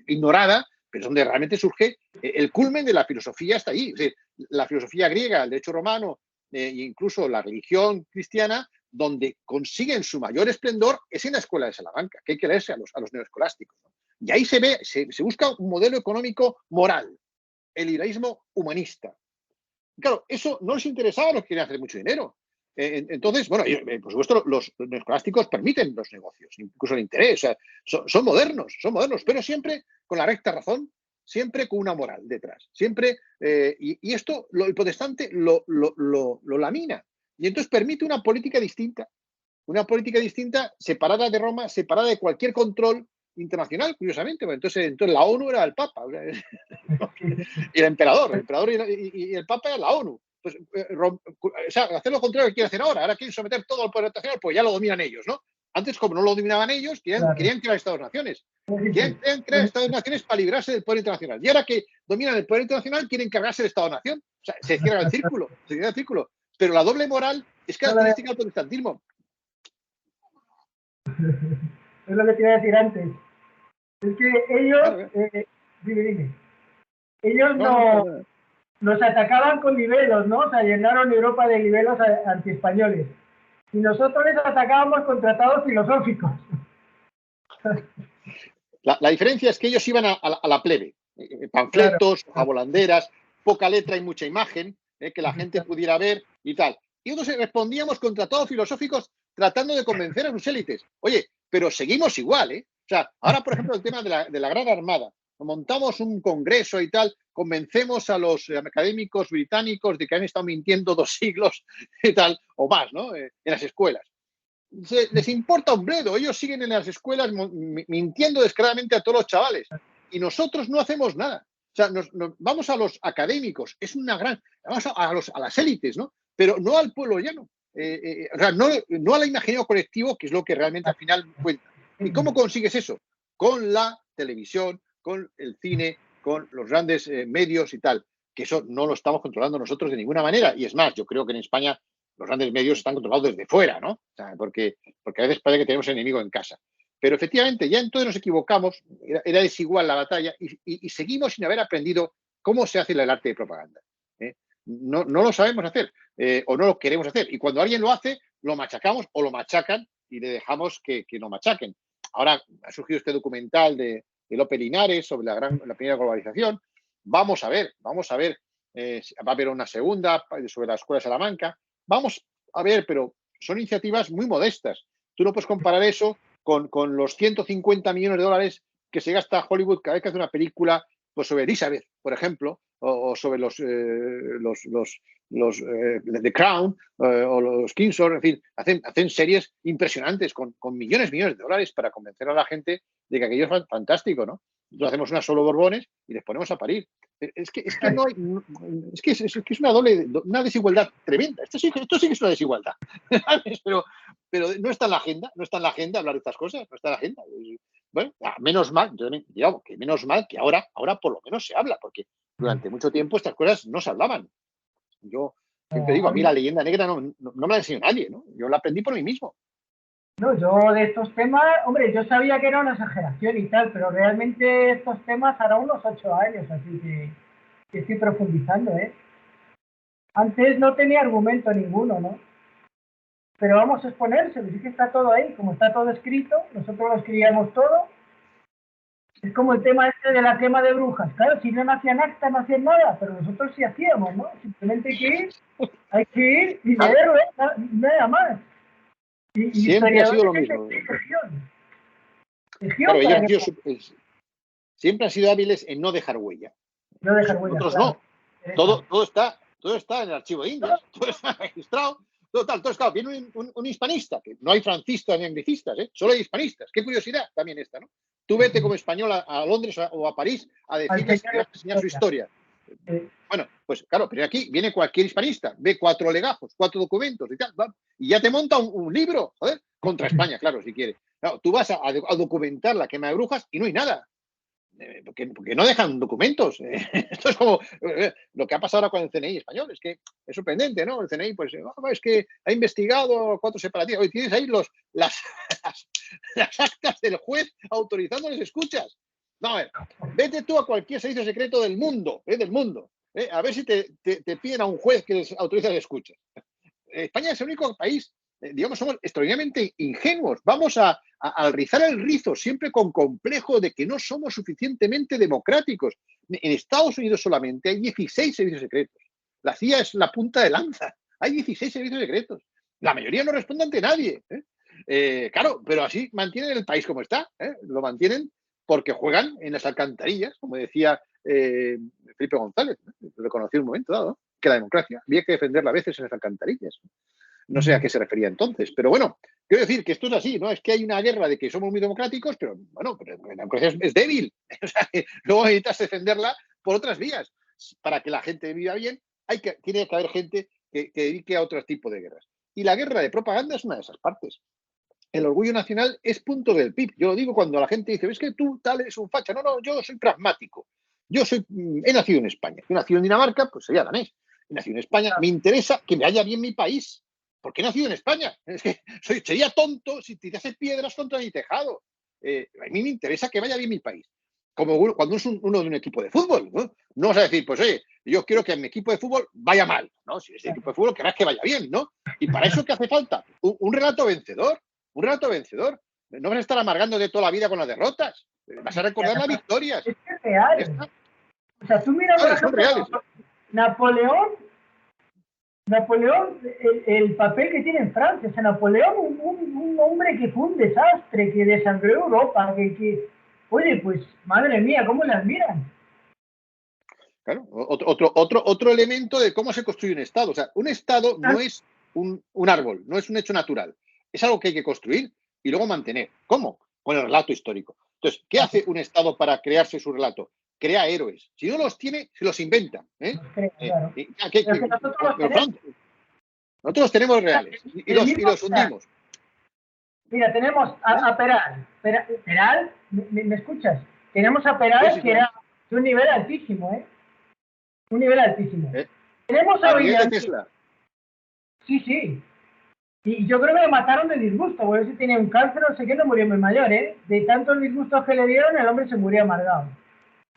ignorada, pero es donde realmente surge el culmen de la filosofía, está ahí. O sea, la filosofía griega, el derecho romano e incluso la religión cristiana, donde consiguen su mayor esplendor es en la Escuela de Salamanca, que hay que leerse a los neoescolásticos, ¿no? Y ahí se busca un modelo económico moral, el liberalismo humanista. Claro, eso no les interesaba a los que querían hacer mucho dinero. Entonces, bueno, por supuesto, los neoscolásticos permiten los negocios, incluso el interés. O sea, son modernos, pero siempre con la recta razón, siempre con una moral detrás. Siempre, y esto el protestante lo lamina. Y entonces permite una política distinta, separada de Roma, separada de cualquier control internacional, curiosamente. Entonces la ONU era el Papa. Y el emperador y el Papa es la ONU. Pues, o sea, hacer lo contrario que quiere hacer ahora. Ahora quieren someter todo al poder internacional, pues ya lo dominan ellos, ¿no? Antes, como no lo dominaban ellos, Claro. querían crear Estados-naciones. Querían crear Estados-naciones para librarse del poder internacional. Y ahora que dominan el poder internacional, quieren cargarse el Estado-nación. O sea, se cierra el círculo, Pero la doble moral es característica del protestantismo. Es lo que te iba a decir antes. Es que ellos, Claro, dime. Ellos no. nos atacaban con libelos, ¿no? O sea, llenaron Europa de libelos antiespañoles. Y nosotros les atacábamos con tratados filosóficos. La diferencia es que ellos iban a la plebe, Claro. panfletos, volanderas, poca letra y mucha imagen, que la gente pudiera ver y tal. Y nosotros respondíamos con tratados filosóficos tratando de convencer a sus élites. Oye, pero seguimos igual, ¿eh? O sea, ahora, por ejemplo, el tema de la Gran Armada. montamos un congreso y tal, convencemos a los académicos británicos de que han estado mintiendo 2 siglos y tal, o más, ¿no? En las escuelas. Les importa un bledo, ellos siguen en las escuelas mintiendo descaradamente a todos los chavales y nosotros no hacemos nada. O sea, vamos a los académicos, es una gran, vamos a las élites, ¿no? Pero no al pueblo llano. O sea, no al imaginario colectivo, que es lo que realmente al final cuenta. ¿Y cómo consigues eso? Con la televisión, con el cine, con los grandes medios y tal. Que eso no lo estamos controlando nosotros de ninguna manera. Y es más, yo creo que en España los grandes medios están controlados desde fuera, ¿no? O sea, porque a veces parece que tenemos enemigo en casa. Pero efectivamente, ya entonces nos equivocamos, era desigual la batalla y seguimos sin haber aprendido cómo se hace el arte de propaganda. No lo sabemos hacer o no lo queremos hacer. Y cuando alguien lo hace, lo machacamos o lo machacan y le dejamos que lo machaquen. Ahora ha surgido este documental de Lope Linares sobre la primera globalización. Vamos a ver, va a haber una segunda sobre la Escuela de Salamanca. Vamos a ver, pero son iniciativas muy modestas. Tú no puedes comparar eso con los 150 millones de dólares que se gasta Hollywood cada vez que hace una película pues sobre Elizabeth, por ejemplo, o sobre los The Crown o los Kingsor, en fin, hacen series impresionantes con millones de dólares para convencer a la gente de que aquello es fantástico, ¿no? Nosotros hacemos unas solo Borbones y les ponemos a parir. Es que no hay, es una desigualdad tremenda. Esto sí que es una desigualdad. pero no está en la agenda, hablar de estas cosas, no está en la agenda. Bueno, menos mal, yo digo que menos mal que ahora por lo menos se habla, porque durante mucho tiempo estas cosas no se hablaban. Yo siempre digo, a mí la leyenda negra no me la enseñó nadie, ¿no? Yo la aprendí por mí mismo. No, yo de estos temas, hombre, yo sabía que era una exageración y tal, pero realmente estos temas hará unos 8 años, así que estoy profundizando, ¿eh? Antes no tenía argumento ninguno, ¿no? Pero vamos a exponérselo, sí que está todo ahí, como está todo escrito, nosotros lo escribíamos todo. Es como el tema este de la quema de brujas. Claro, si no hacían acta, no hacían nada, pero nosotros sí hacíamos, ¿no? Simplemente hay que ir y leerlo, nada más. Y siempre ha sido lo mismo. Claro, siempre han sido hábiles en no dejar huella. No dejar huella. Nosotros claro. No. Todo está en el archivo de Indias, todo está registrado. Todo claro, viene un hispanista, que no hay francistas ni anglicistas, solo hay hispanistas. Qué curiosidad también esta, ¿no? Tú vete como español a Londres o a París a decirles que vas a enseñar su historia. Bueno, pues claro, pero aquí viene cualquier hispanista, ve 4 legajos, 4 documentos y tal, y ya te monta un libro, joder, contra España, claro, si quiere. Claro, tú vas a documentar la quema de brujas y no hay nada. Porque no dejan documentos. Esto es como lo que ha pasado ahora con el CNI español. Es que es sorprendente, ¿no? El CNI, pues, es que ha investigado 4 separatistas. Hoy tienes ahí las actas del juez autorizándoles escuchas. No, a ver, vete tú a cualquier servicio secreto del mundo, a ver si te piden a un juez que les autorice las escuchas. España es el único país, digamos, somos extraordinariamente ingenuos. Vamos a rizar el rizo siempre con complejo de que no somos suficientemente democráticos. En Estados Unidos solamente hay 16 servicios secretos. La CIA es la punta de lanza. Hay 16 servicios secretos. La mayoría no responde ante nadie. Claro, pero así mantienen el país como está. Lo mantienen porque juegan en las alcantarillas, como decía Felipe González. Lo reconocí en un momento dado, que la democracia había que defenderla a veces en las alcantarillas. No sé a qué se refería entonces, pero bueno, quiero decir que esto es así, ¿no? Es que hay una guerra de que somos muy democráticos, pero bueno, la democracia es débil. O sea, luego necesitas defenderla por otras vías. Para que la gente viva bien, tiene que haber gente que dedique a otro tipo de guerras. Y la guerra de propaganda es una de esas partes. El orgullo nacional es punto del PIB. Yo lo digo cuando la gente dice, es que tú tal eres un facha. No, yo soy pragmático. He nacido en España. He nacido en Dinamarca, pues sería danés. He nacido en España. Me interesa que me vaya bien mi país. Porque he nacido en España. Es que sería tonto si tirase piedras contra mi tejado. A mí me interesa que vaya bien mi país. Como cuando es uno de un equipo de fútbol, ¿no? No vas a decir, pues oye, yo quiero que mi equipo de fútbol vaya mal, ¿no? Si es el equipo de fútbol, querrás que vaya bien, ¿no? Y para eso, ¿qué hace falta? Un relato vencedor. Un relato vencedor. No vas a estar amargando de toda la vida con las derrotas. Vas a recordar las victorias. Es que es real. O sea, tú miras, por ejemplo, Napoleón, el papel que tiene en Francia. O sea, Napoleón, un hombre que fue un desastre, que desangró Europa, que Oye, pues, madre mía, ¿cómo las miran? Claro, otro elemento de cómo se construye un Estado. O sea, un Estado no es un árbol, no es un hecho natural. Es algo que hay que construir y luego mantener. ¿Cómo? Con el relato histórico. Entonces, ¿qué hace un Estado para crearse su relato? Crea héroes. Si no los tiene, se los inventa. Los creo, claro. Pero es que nosotros los tenemos. Nosotros los tenemos reales y El mismo, los hundimos. mira, tenemos ¿Eh? a Peral. Peral, ¿me escuchas? Tenemos a Sí, Peral sí, que sí. era de un nivel altísimo, ¿eh? Un nivel altísimo. ¿Eh? Tenemos a A nivel de Villamil. Tesla. Sí, sí. Y yo creo que lo mataron de disgusto, porque si tenía un cáncer, no sé qué, no murió muy mayor, ¿eh? De tantos disgustos que le dieron, el hombre se murió amargado.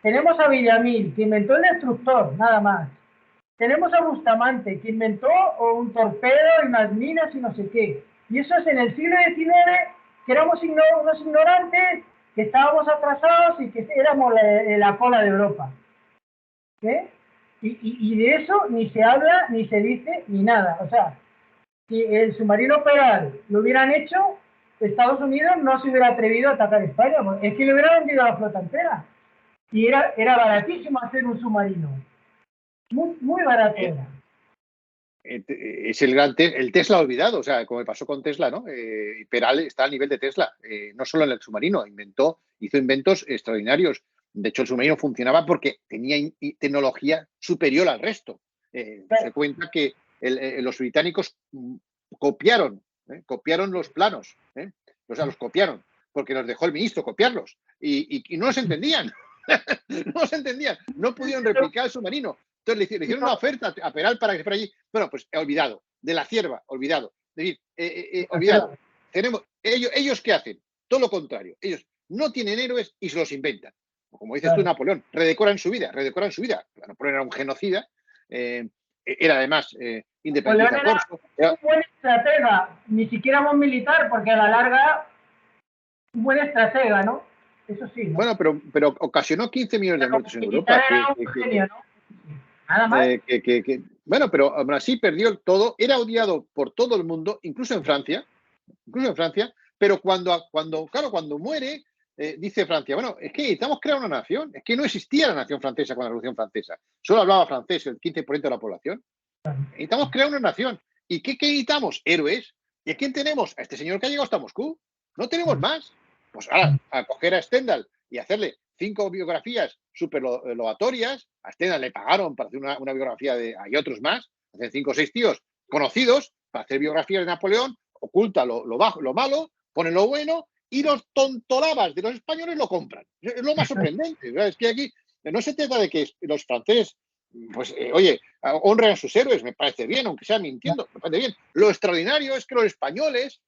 Tenemos a Villamil, que inventó el destructor, nada más. Tenemos a Bustamante, que inventó un torpedo y unas minas y no sé qué. Y eso es en el siglo XIX, que éramos unos ignorantes, que estábamos atrasados y que éramos la cola de Europa. ¿Eh? Y de eso ni se habla, ni se dice, ni nada. O sea, si el submarino Peral lo hubieran hecho, Estados Unidos no se hubiera atrevido a atacar España. Es que le hubieran vendido a la flota entera. Y era baratísimo hacer un submarino. Muy, muy barato Eh, era. Es el Tesla olvidado, o sea, como me pasó con Tesla, ¿no? Peral está al nivel de Tesla, no solo en el submarino, hizo inventos extraordinarios. De hecho, el submarino funcionaba porque tenía tecnología superior al resto. Se cuenta que los británicos copiaron los planos, o sea, los copiaron, porque nos dejó el ministro copiarlos y no los entendían. No los entendían, no pudieron replicar el submarino. Entonces le hicieron una oferta a Peral para que fuera allí. Bueno, pues olvidado. De la cierva, olvidado. Es decir, olvidado. Ellos ¿qué hacen? Todo lo contrario. Ellos no tienen héroes y se los inventan. Como dices tú, Claro. Napoleón, redecoran su vida. Napoleón era un genocida. Era además Napoleón independentista era corso. un buen estratega, ni siquiera un militar, porque a la larga, un buen estratega, ¿no? Eso sí, ¿no? Bueno, pero ocasionó 15 millones de Pero muertos en militar Europa. era un genio, ¿no? Nada más. Bueno, pero aún así perdió todo. Era odiado por todo el mundo, incluso en Francia, pero cuando muere, dice Francia, bueno, es que necesitamos crear una nación, es que no existía la nación francesa con la Revolución Francesa, solo hablaba francés el 15% de la población, necesitamos crear una nación. ¿Y qué necesitamos? Héroes. ¿Y a quién tenemos? A este señor que ha llegado hasta Moscú. No tenemos más. Pues ahora, a coger a Stendhal y hacerle 5 biografías súper loatorias. A Stendhal le pagaron para hacer una biografía hay otros más, hacen 5 o 6 tíos conocidos para hacer biografías de Napoleón, oculta lo malo, pone lo bueno y los tontolabas de los españoles lo compran. Es lo más sorprendente. Es que aquí no se trata de que los franceses, pues, oye, honren a sus héroes, me parece bien, aunque sea mintiendo, me parece bien. Lo extraordinario es que los españoles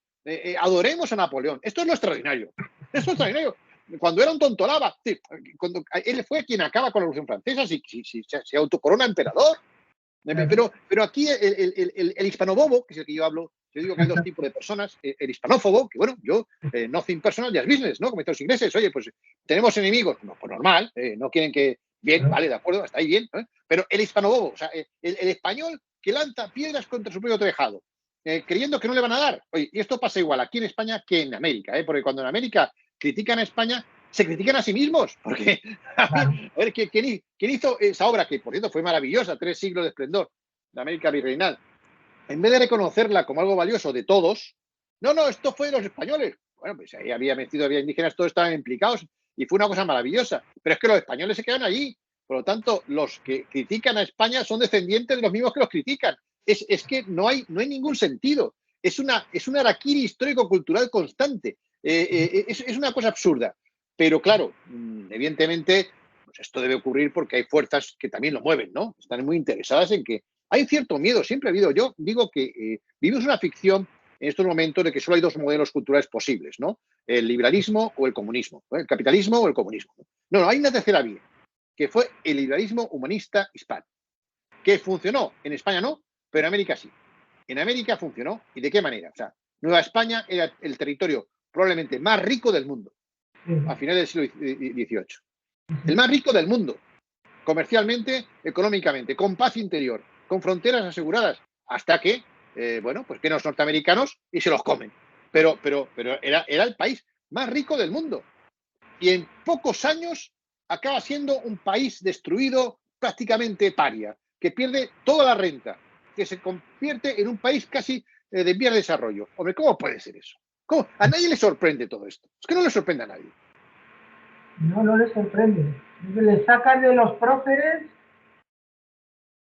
adoremos a Napoleón. Esto es lo extraordinario. Esto es lo extraordinario. Cuando era un tontolaba, sí, cuando él fue quien acaba con la Revolución Francesa, se autocorona emperador. Pero aquí el hispanobobo, que es el que yo hablo, yo digo que hay dos tipos de personas. El hispanófobo, que bueno, yo, nothing personal, just business, ¿no? Como dicen los ingleses, oye, pues tenemos enemigos, no, pues normal, no quieren que, bien, vale, de acuerdo, hasta ahí bien, pero el hispanobobo, o sea, el español que lanza piedras contra su propio tejado, creyendo que no le van a dar. Oye, y esto pasa igual aquí en España que en América, porque cuando en América critican a España, se critican a sí mismos, porque a ver, ¿quién hizo esa obra que, por cierto, fue maravillosa, 3 siglos de esplendor, de América virreinal? En vez de reconocerla como algo valioso de todos, no, esto fue de los españoles. Bueno, pues ahí había indígenas, todos estaban implicados y fue una cosa maravillosa. Pero es que los españoles se quedan allí. Por lo tanto, los que critican a España son descendientes de los mismos que los critican. Es que no hay ningún sentido. Es un harakiri histórico-cultural constante. Es una cosa absurda. Pero claro, evidentemente, pues esto debe ocurrir porque hay fuerzas que también lo mueven, ¿no? Están muy interesadas en que hay cierto miedo, siempre ha habido. Yo digo que vivimos una ficción en estos momentos de que solo hay dos modelos culturales posibles, ¿no? El liberalismo o el comunismo, ¿no? El capitalismo o el comunismo. No, hay una tercera vía, que fue el liberalismo humanista hispano, que funcionó. En España no, pero en América sí. En América funcionó. ¿Y de qué manera? O sea, Nueva España era el territorio probablemente más rico del mundo a finales del siglo XVIII. El más rico del mundo, comercialmente, económicamente, con paz interior, con fronteras aseguradas, hasta que, pues vienen los norteamericanos y se los comen. Pero era el país más rico del mundo. y en pocos años acaba siendo un país destruido, prácticamente paria, que pierde toda la renta, que se convierte en un país casi de vías de desarrollo. Hombre, ¿cómo puede ser eso? ¿Cómo? A nadie le sorprende todo esto. Es que no le sorprende a nadie. No, no les sorprende. Le sacan de los próceres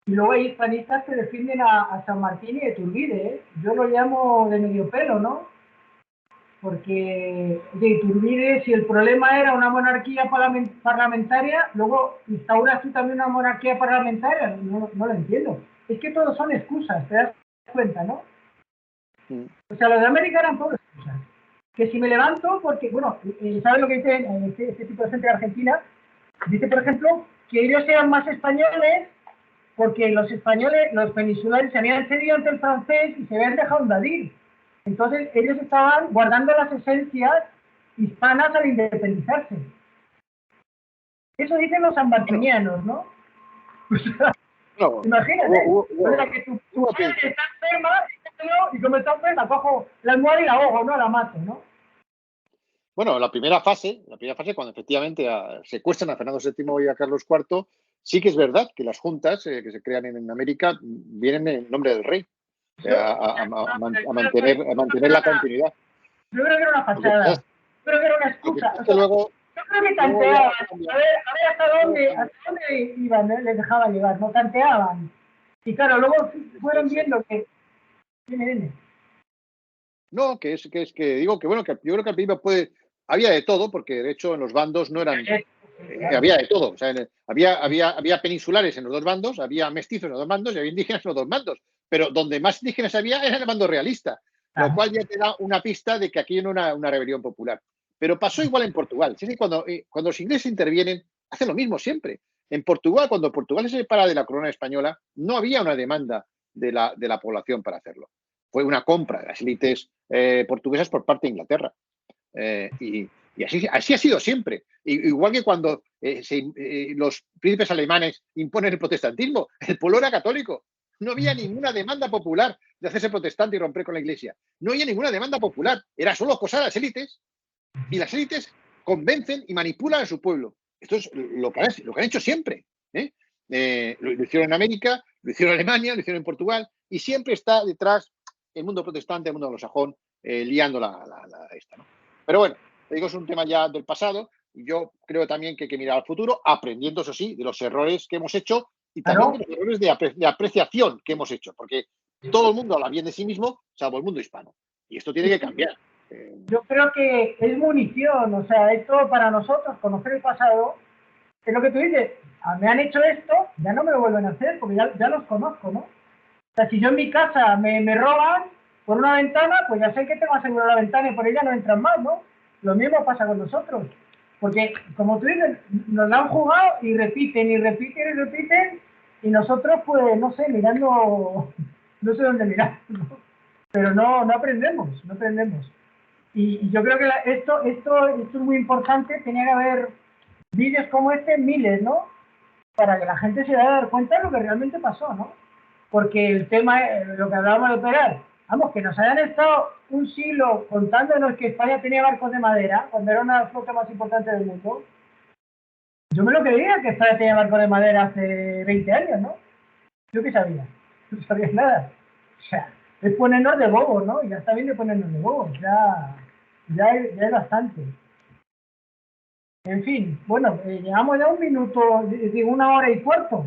y luego hay hispanistas que defienden a San Martín y de Iturbide, ¿eh? Yo lo llamo de medio pelo, ¿no? Porque de Iturbide, si el problema era una monarquía parlamentaria, luego instauras tú también una monarquía parlamentaria. No, no lo entiendo. Es que todos son excusas, te das cuenta, ¿no? O sea, los de América eran todos excusas. Que si me levanto, porque, bueno, ¿sabes lo que dice este tipo de gente de Argentina? Dice, por ejemplo, que ellos eran más españoles porque los españoles, los peninsulares, se habían cedido ante el francés y se habían dejado invadir. Entonces, ellos estaban guardando las esencias hispanas al independizarse. Eso dicen los sanmartinianos, ¿no? No, Imagínate, o sea, que tu madre está enferma y como está enferma, cojo la almohada y la ahogo, ¿no? La mato, ¿no? bueno, la primera fase, cuando efectivamente secuestran a Fernando VII y a Carlos IV, sí que es verdad que las juntas que se crean en América vienen en nombre del rey, a mantener la continuidad. Yo creo que era una fachada. Yo creo que era una excusa. O sea, luego, yo creo que tanteaban. A ver hasta dónde iban, les dejaban llegar, no tanteaban. Y claro, luego fueron viendo que. Viene. No, que digo que bueno, que yo creo que al principio había de todo, porque de hecho en los bandos no eran. Había de todo. O sea, había peninsulares en los dos bandos, había mestizos en los dos bandos y había indígenas en los dos bandos. Pero donde más indígenas había era en el bando realista, lo cual ya te da una pista de que aquí no era una rebelión popular. Pero pasó igual en Portugal. Sí, cuando los ingleses intervienen, hacen lo mismo siempre. En Portugal, cuando Portugal se separa de la corona española, no había una demanda de la población para hacerlo. Fue una compra de las élites portuguesas por parte de Inglaterra. Y así ha sido siempre. Igual que cuando los príncipes alemanes imponen el protestantismo, el pueblo era católico. No había ninguna demanda popular de hacerse protestante y romper con la iglesia. No había ninguna demanda popular. Era solo acosar a las élites. Y las élites convencen y manipulan a su pueblo. Esto es lo que han hecho siempre. Lo hicieron en América, lo hicieron en Alemania, lo hicieron en Portugal. Y siempre está detrás el mundo protestante, el mundo anglosajón, liando esta, ¿no? Pero bueno, digo, es un tema ya del pasado. Yo creo también que hay que mirar al futuro, aprendiendo, eso sí, de los errores que hemos hecho y también de los errores de apreciación que hemos hecho, porque todo el mundo habla bien de sí mismo, salvo el mundo hispano. Y esto tiene que cambiar. Yo creo que es munición, o sea, esto para nosotros, conocer el pasado, es lo que tú dices, me han hecho esto, ya no me lo vuelven a hacer, porque ya los conozco, ¿no? O sea, si yo en mi casa me roban por una ventana, pues ya sé que tengo asegurada la ventana y por ella no entran más, ¿no? Lo mismo pasa con nosotros. Porque, como tú dices, nos la han jugado y repiten y repiten y repiten, y nosotros, pues, no sé, mirando, no sé dónde mirar, ¿no? Pero no aprendemos, no aprendemos. Y yo creo que esto es muy importante, tenía que haber vídeos como este, miles, ¿no? Para que la gente se dé cuenta de lo que realmente pasó, ¿no? Porque el tema, lo que hablábamos de operar, vamos, que nos hayan estado un siglo contándonos que España tenía barcos de madera, cuando era una flota más importante del mundo. Yo me lo creía que España tenía barcos de madera hace 20 años, ¿no? Yo qué sabía, no sabía nada. O sea, es ponernos de bobos, ¿no? Ya está bien de ponernos de bobos, ya es bastante. En fin, bueno, llevamos ya un minuto, digo, 1 hora y cuarto.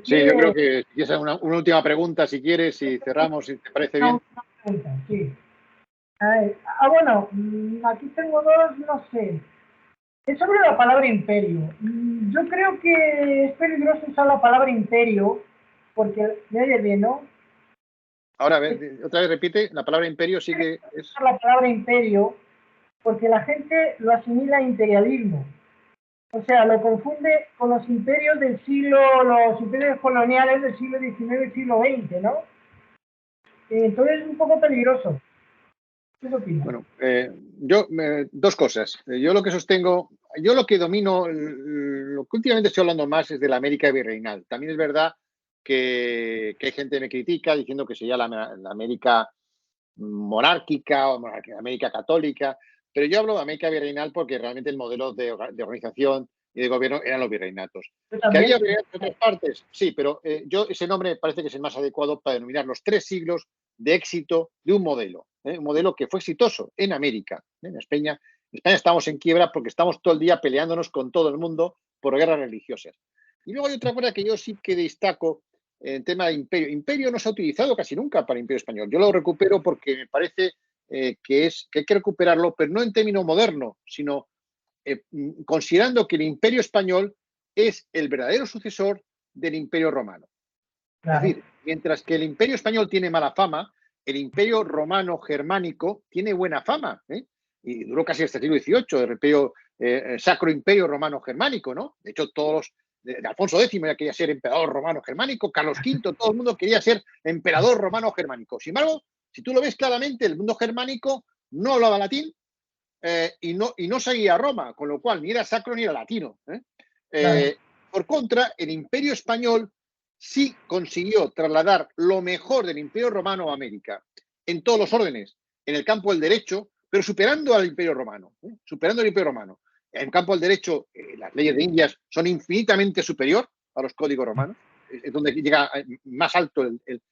Sí, yo creo que si quieres una última pregunta, si quieres, si cerramos, si te parece bien. Una pregunta, sí. Bueno, aquí tengo dos, no sé. Es sobre la palabra imperio. Yo creo que es peligroso usar la palabra imperio, porque, me oyes bien, ¿no? Ahora, otra vez repite, la palabra imperio sí que es... La palabra imperio, porque la gente lo asimila a imperialismo. O sea, lo confunde con los imperios los imperios coloniales del siglo XIX y siglo XX, ¿no? Entonces es un poco peligroso. ¿Qué opinas? Bueno, dos cosas. Yo lo que sostengo, yo lo que domino, lo que últimamente estoy hablando más es de la América virreinal. También es verdad que hay gente que me critica diciendo que sería la América monárquica o la América católica. Pero yo hablo de América virreinal porque realmente el modelo de organización y de gobierno eran los virreinatos. Yo ¿Que también. había virreinatos en otras partes? Sí, pero yo ese nombre me parece que es el más adecuado para denominar los 3 siglos de éxito de un modelo que fue exitoso en América. En España estamos en quiebra porque estamos todo el día peleándonos con todo el mundo por guerras religiosas. Y luego hay otra cosa que yo sí que destaco en tema de imperio. Imperio no se ha utilizado casi nunca para el imperio español. Yo lo recupero porque me parece que hay que recuperarlo, pero no en término moderno, sino considerando que el imperio español es el verdadero sucesor del imperio romano. Claro. Es decir, mientras que el imperio español tiene mala fama, el imperio romano germánico tiene buena fama, ¿eh? Y duró casi hasta el siglo XVIII, el imperio, Sacro Imperio Romano Germánico, ¿no? De hecho, todos de Alfonso X ya quería ser emperador romano germánico, Carlos V, todo el mundo quería ser emperador romano germánico. Sin embargo, si tú lo ves claramente, el mundo germánico no hablaba latín y no seguía a Roma, con lo cual ni era sacro ni era latino. Claro. Por contra, el imperio español sí consiguió trasladar lo mejor del imperio romano a América, en todos los órdenes, en el campo del derecho, pero superando al imperio romano, superando al imperio romano. En el campo del derecho, las leyes de Indias son infinitamente superior a los códigos romanos, es donde llega más alto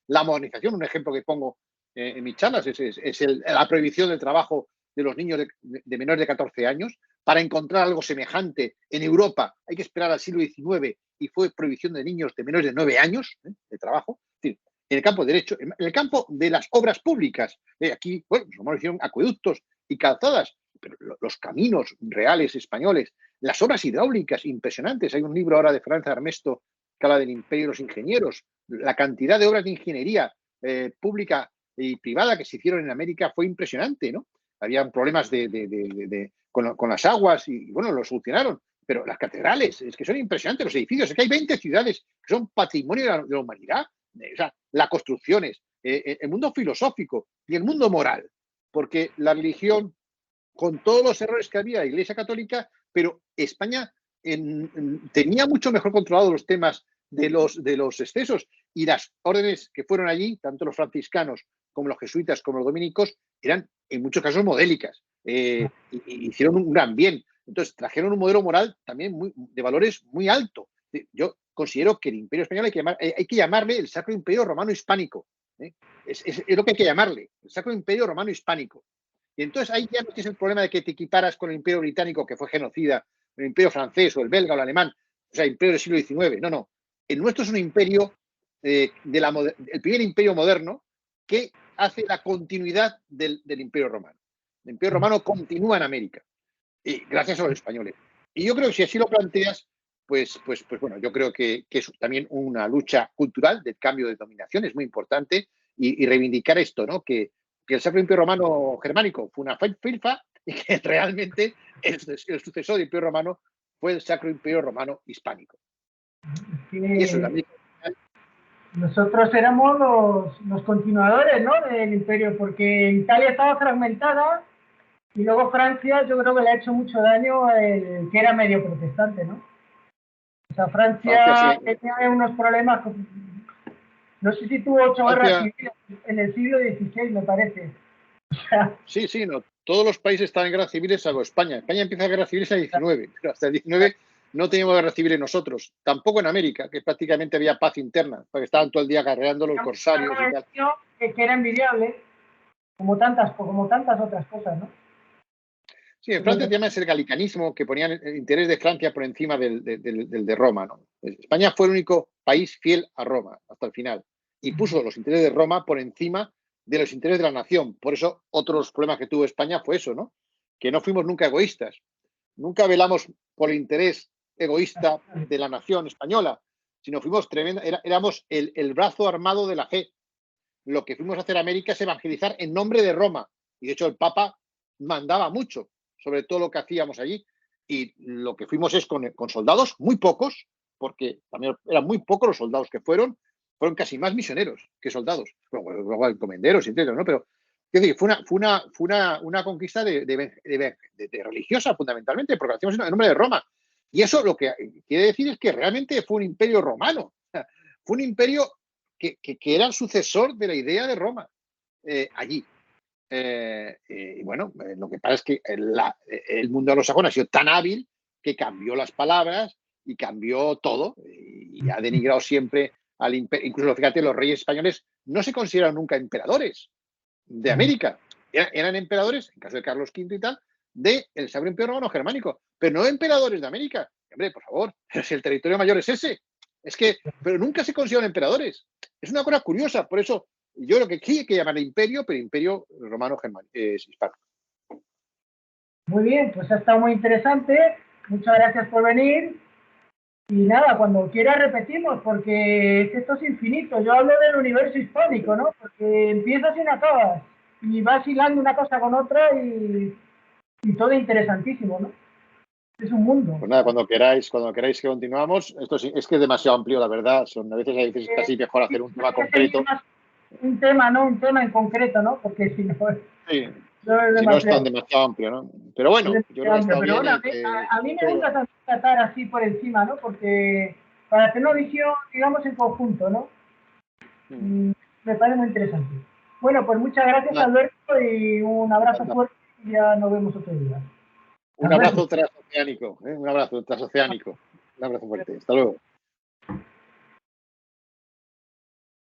la modernización. Un ejemplo que pongo en mis charlas es la prohibición del trabajo de los niños de menores de 14 años. Para encontrar algo semejante en Europa hay que esperar al siglo XIX y fue prohibición de niños de menores de 9 años de trabajo. Es decir, en el campo de derecho, en el campo de las obras públicas. Aquí, bueno, los romanos hicieron acueductos y calzadas, pero los caminos reales españoles, las obras hidráulicas impresionantes. Hay un libro ahora de Franz Armesto que habla del imperio de los ingenieros. La cantidad de obras de ingeniería pública y privada que se hicieron en América fue impresionante, ¿no? Habían problemas con las aguas y, bueno, lo solucionaron. Pero las catedrales, es que son impresionantes los edificios. Es que hay 20 ciudades que son patrimonio de la humanidad. O sea, las construcciones, el mundo filosófico y el mundo moral. Porque la religión, con todos los errores que había, la Iglesia Católica, pero España tenía mucho mejor controlados los temas de los excesos, y las órdenes que fueron allí, tanto los franciscanos como los jesuitas como los dominicos, eran en muchos casos modélicas. Hicieron un gran bien. Entonces trajeron un modelo moral también de valores muy alto. Yo considero que el imperio español hay que llamarle el Sacro Imperio Romano Hispánico. Es lo que hay que llamarle, el Sacro Imperio Romano Hispánico. Y entonces ahí ya no tienes el problema de que te equiparas con el imperio británico, que fue genocida, el imperio francés o el belga o el alemán, o sea, imperio del siglo XIX. No, no. El nuestro es un imperio, el primer imperio moderno que hace la continuidad del imperio romano. El imperio romano continúa en América, y gracias a los españoles. Y yo creo que si así lo planteas, pues bueno, yo creo que es también una lucha cultural del cambio de dominación, es muy importante, y reivindicar esto, ¿no? Que el Sacro Imperio Romano Germánico fue una filfa y que realmente el sucesor del Imperio Romano fue el Sacro Imperio Romano Hispánico. Y eso es la América. Nosotros éramos los continuadores, ¿no?, del imperio, porque Italia estaba fragmentada y luego Francia, yo creo que le ha hecho mucho daño el que era medio protestante, ¿no? O sea, Francia tenía unos problemas, no sé si tuvo 8 guerras civiles en el siglo XVI, me parece. O sea, sí, no, todos los países estaban en guerras civiles salvo España. España empieza a guerras civiles en el 19, pero hasta el 19 no teníamos guerra civil nosotros. Tampoco en América, que prácticamente había paz interna, porque estaban todo el día guerreando los corsarios y tal. Que era envidiable, como tantas otras cosas, ¿no? Sí, en Francia se llama el galicanismo, que ponían el interés de Francia por encima del de Roma, ¿no? España fue el único país fiel a Roma hasta el final y puso los intereses de Roma por encima de los intereses de la nación. Por eso, otros problemas que tuvo España fue eso, ¿no? Que no fuimos nunca egoístas. Nunca velamos por el interés egoísta de la nación española, sino fuimos éramos el brazo armado de la fe. Lo que fuimos a hacer a América es evangelizar en nombre de Roma. Y de hecho el Papa mandaba mucho sobre todo lo que hacíamos allí. Y lo que fuimos es con soldados, muy pocos, porque también eran muy pocos los soldados que fueron casi más misioneros que soldados. Luego encomenderos, etcétera, ¿no? Pero es decir, fue una conquista de religiosa, fundamentalmente, porque lo hacíamos en nombre de Roma. Y eso lo que quiere decir es que realmente fue un imperio romano. Fue un imperio que era el sucesor de la idea de Roma allí. y bueno, lo que pasa es que el mundo anglosajón ha sido tan hábil que cambió las palabras y cambió todo y ha denigrado siempre al imperio. Incluso, fíjate, los reyes españoles no se consideran nunca emperadores de América. Eran emperadores, en caso de Carlos V y tal, del Sacro Imperio Romano Germánico, pero no emperadores de América. Hombre, por favor, si el territorio mayor es ese. Es que, pero nunca se consideran emperadores. Es una cosa curiosa, por eso yo creo que sí hay que llamar imperio, pero imperio romano germánico, hispano. Muy bien, pues ha estado muy interesante. Muchas gracias por venir. Y nada, cuando quiera repetimos, porque esto es infinito. Yo hablo del universo hispánico, ¿no? Porque empiezas y no acabas. Y vas hilando una cosa con otra y todo interesantísimo, ¿no? Es un mundo. Pues nada, cuando queráis que continuamos. Esto sí, es que es demasiado amplio, la verdad. A veces casi mejor hacer un tema concreto. Un tema, ¿no? Un tema en concreto, ¿no? Porque si no, sí. no es Si no es tan demasiado. demasiado amplio, ¿no? Pero bueno, yo creo que ha estado Pero bien. bueno, a mí me gusta también tratar así por encima, ¿no? Porque para tener una visión, digamos, en conjunto, ¿no? Me parece muy interesante. Bueno, pues muchas gracias, Alberto, y un abrazo fuerte y ya nos vemos otro día. Un abrazo transoceánico, un abrazo transoceánico. Un abrazo fuerte. Hasta luego.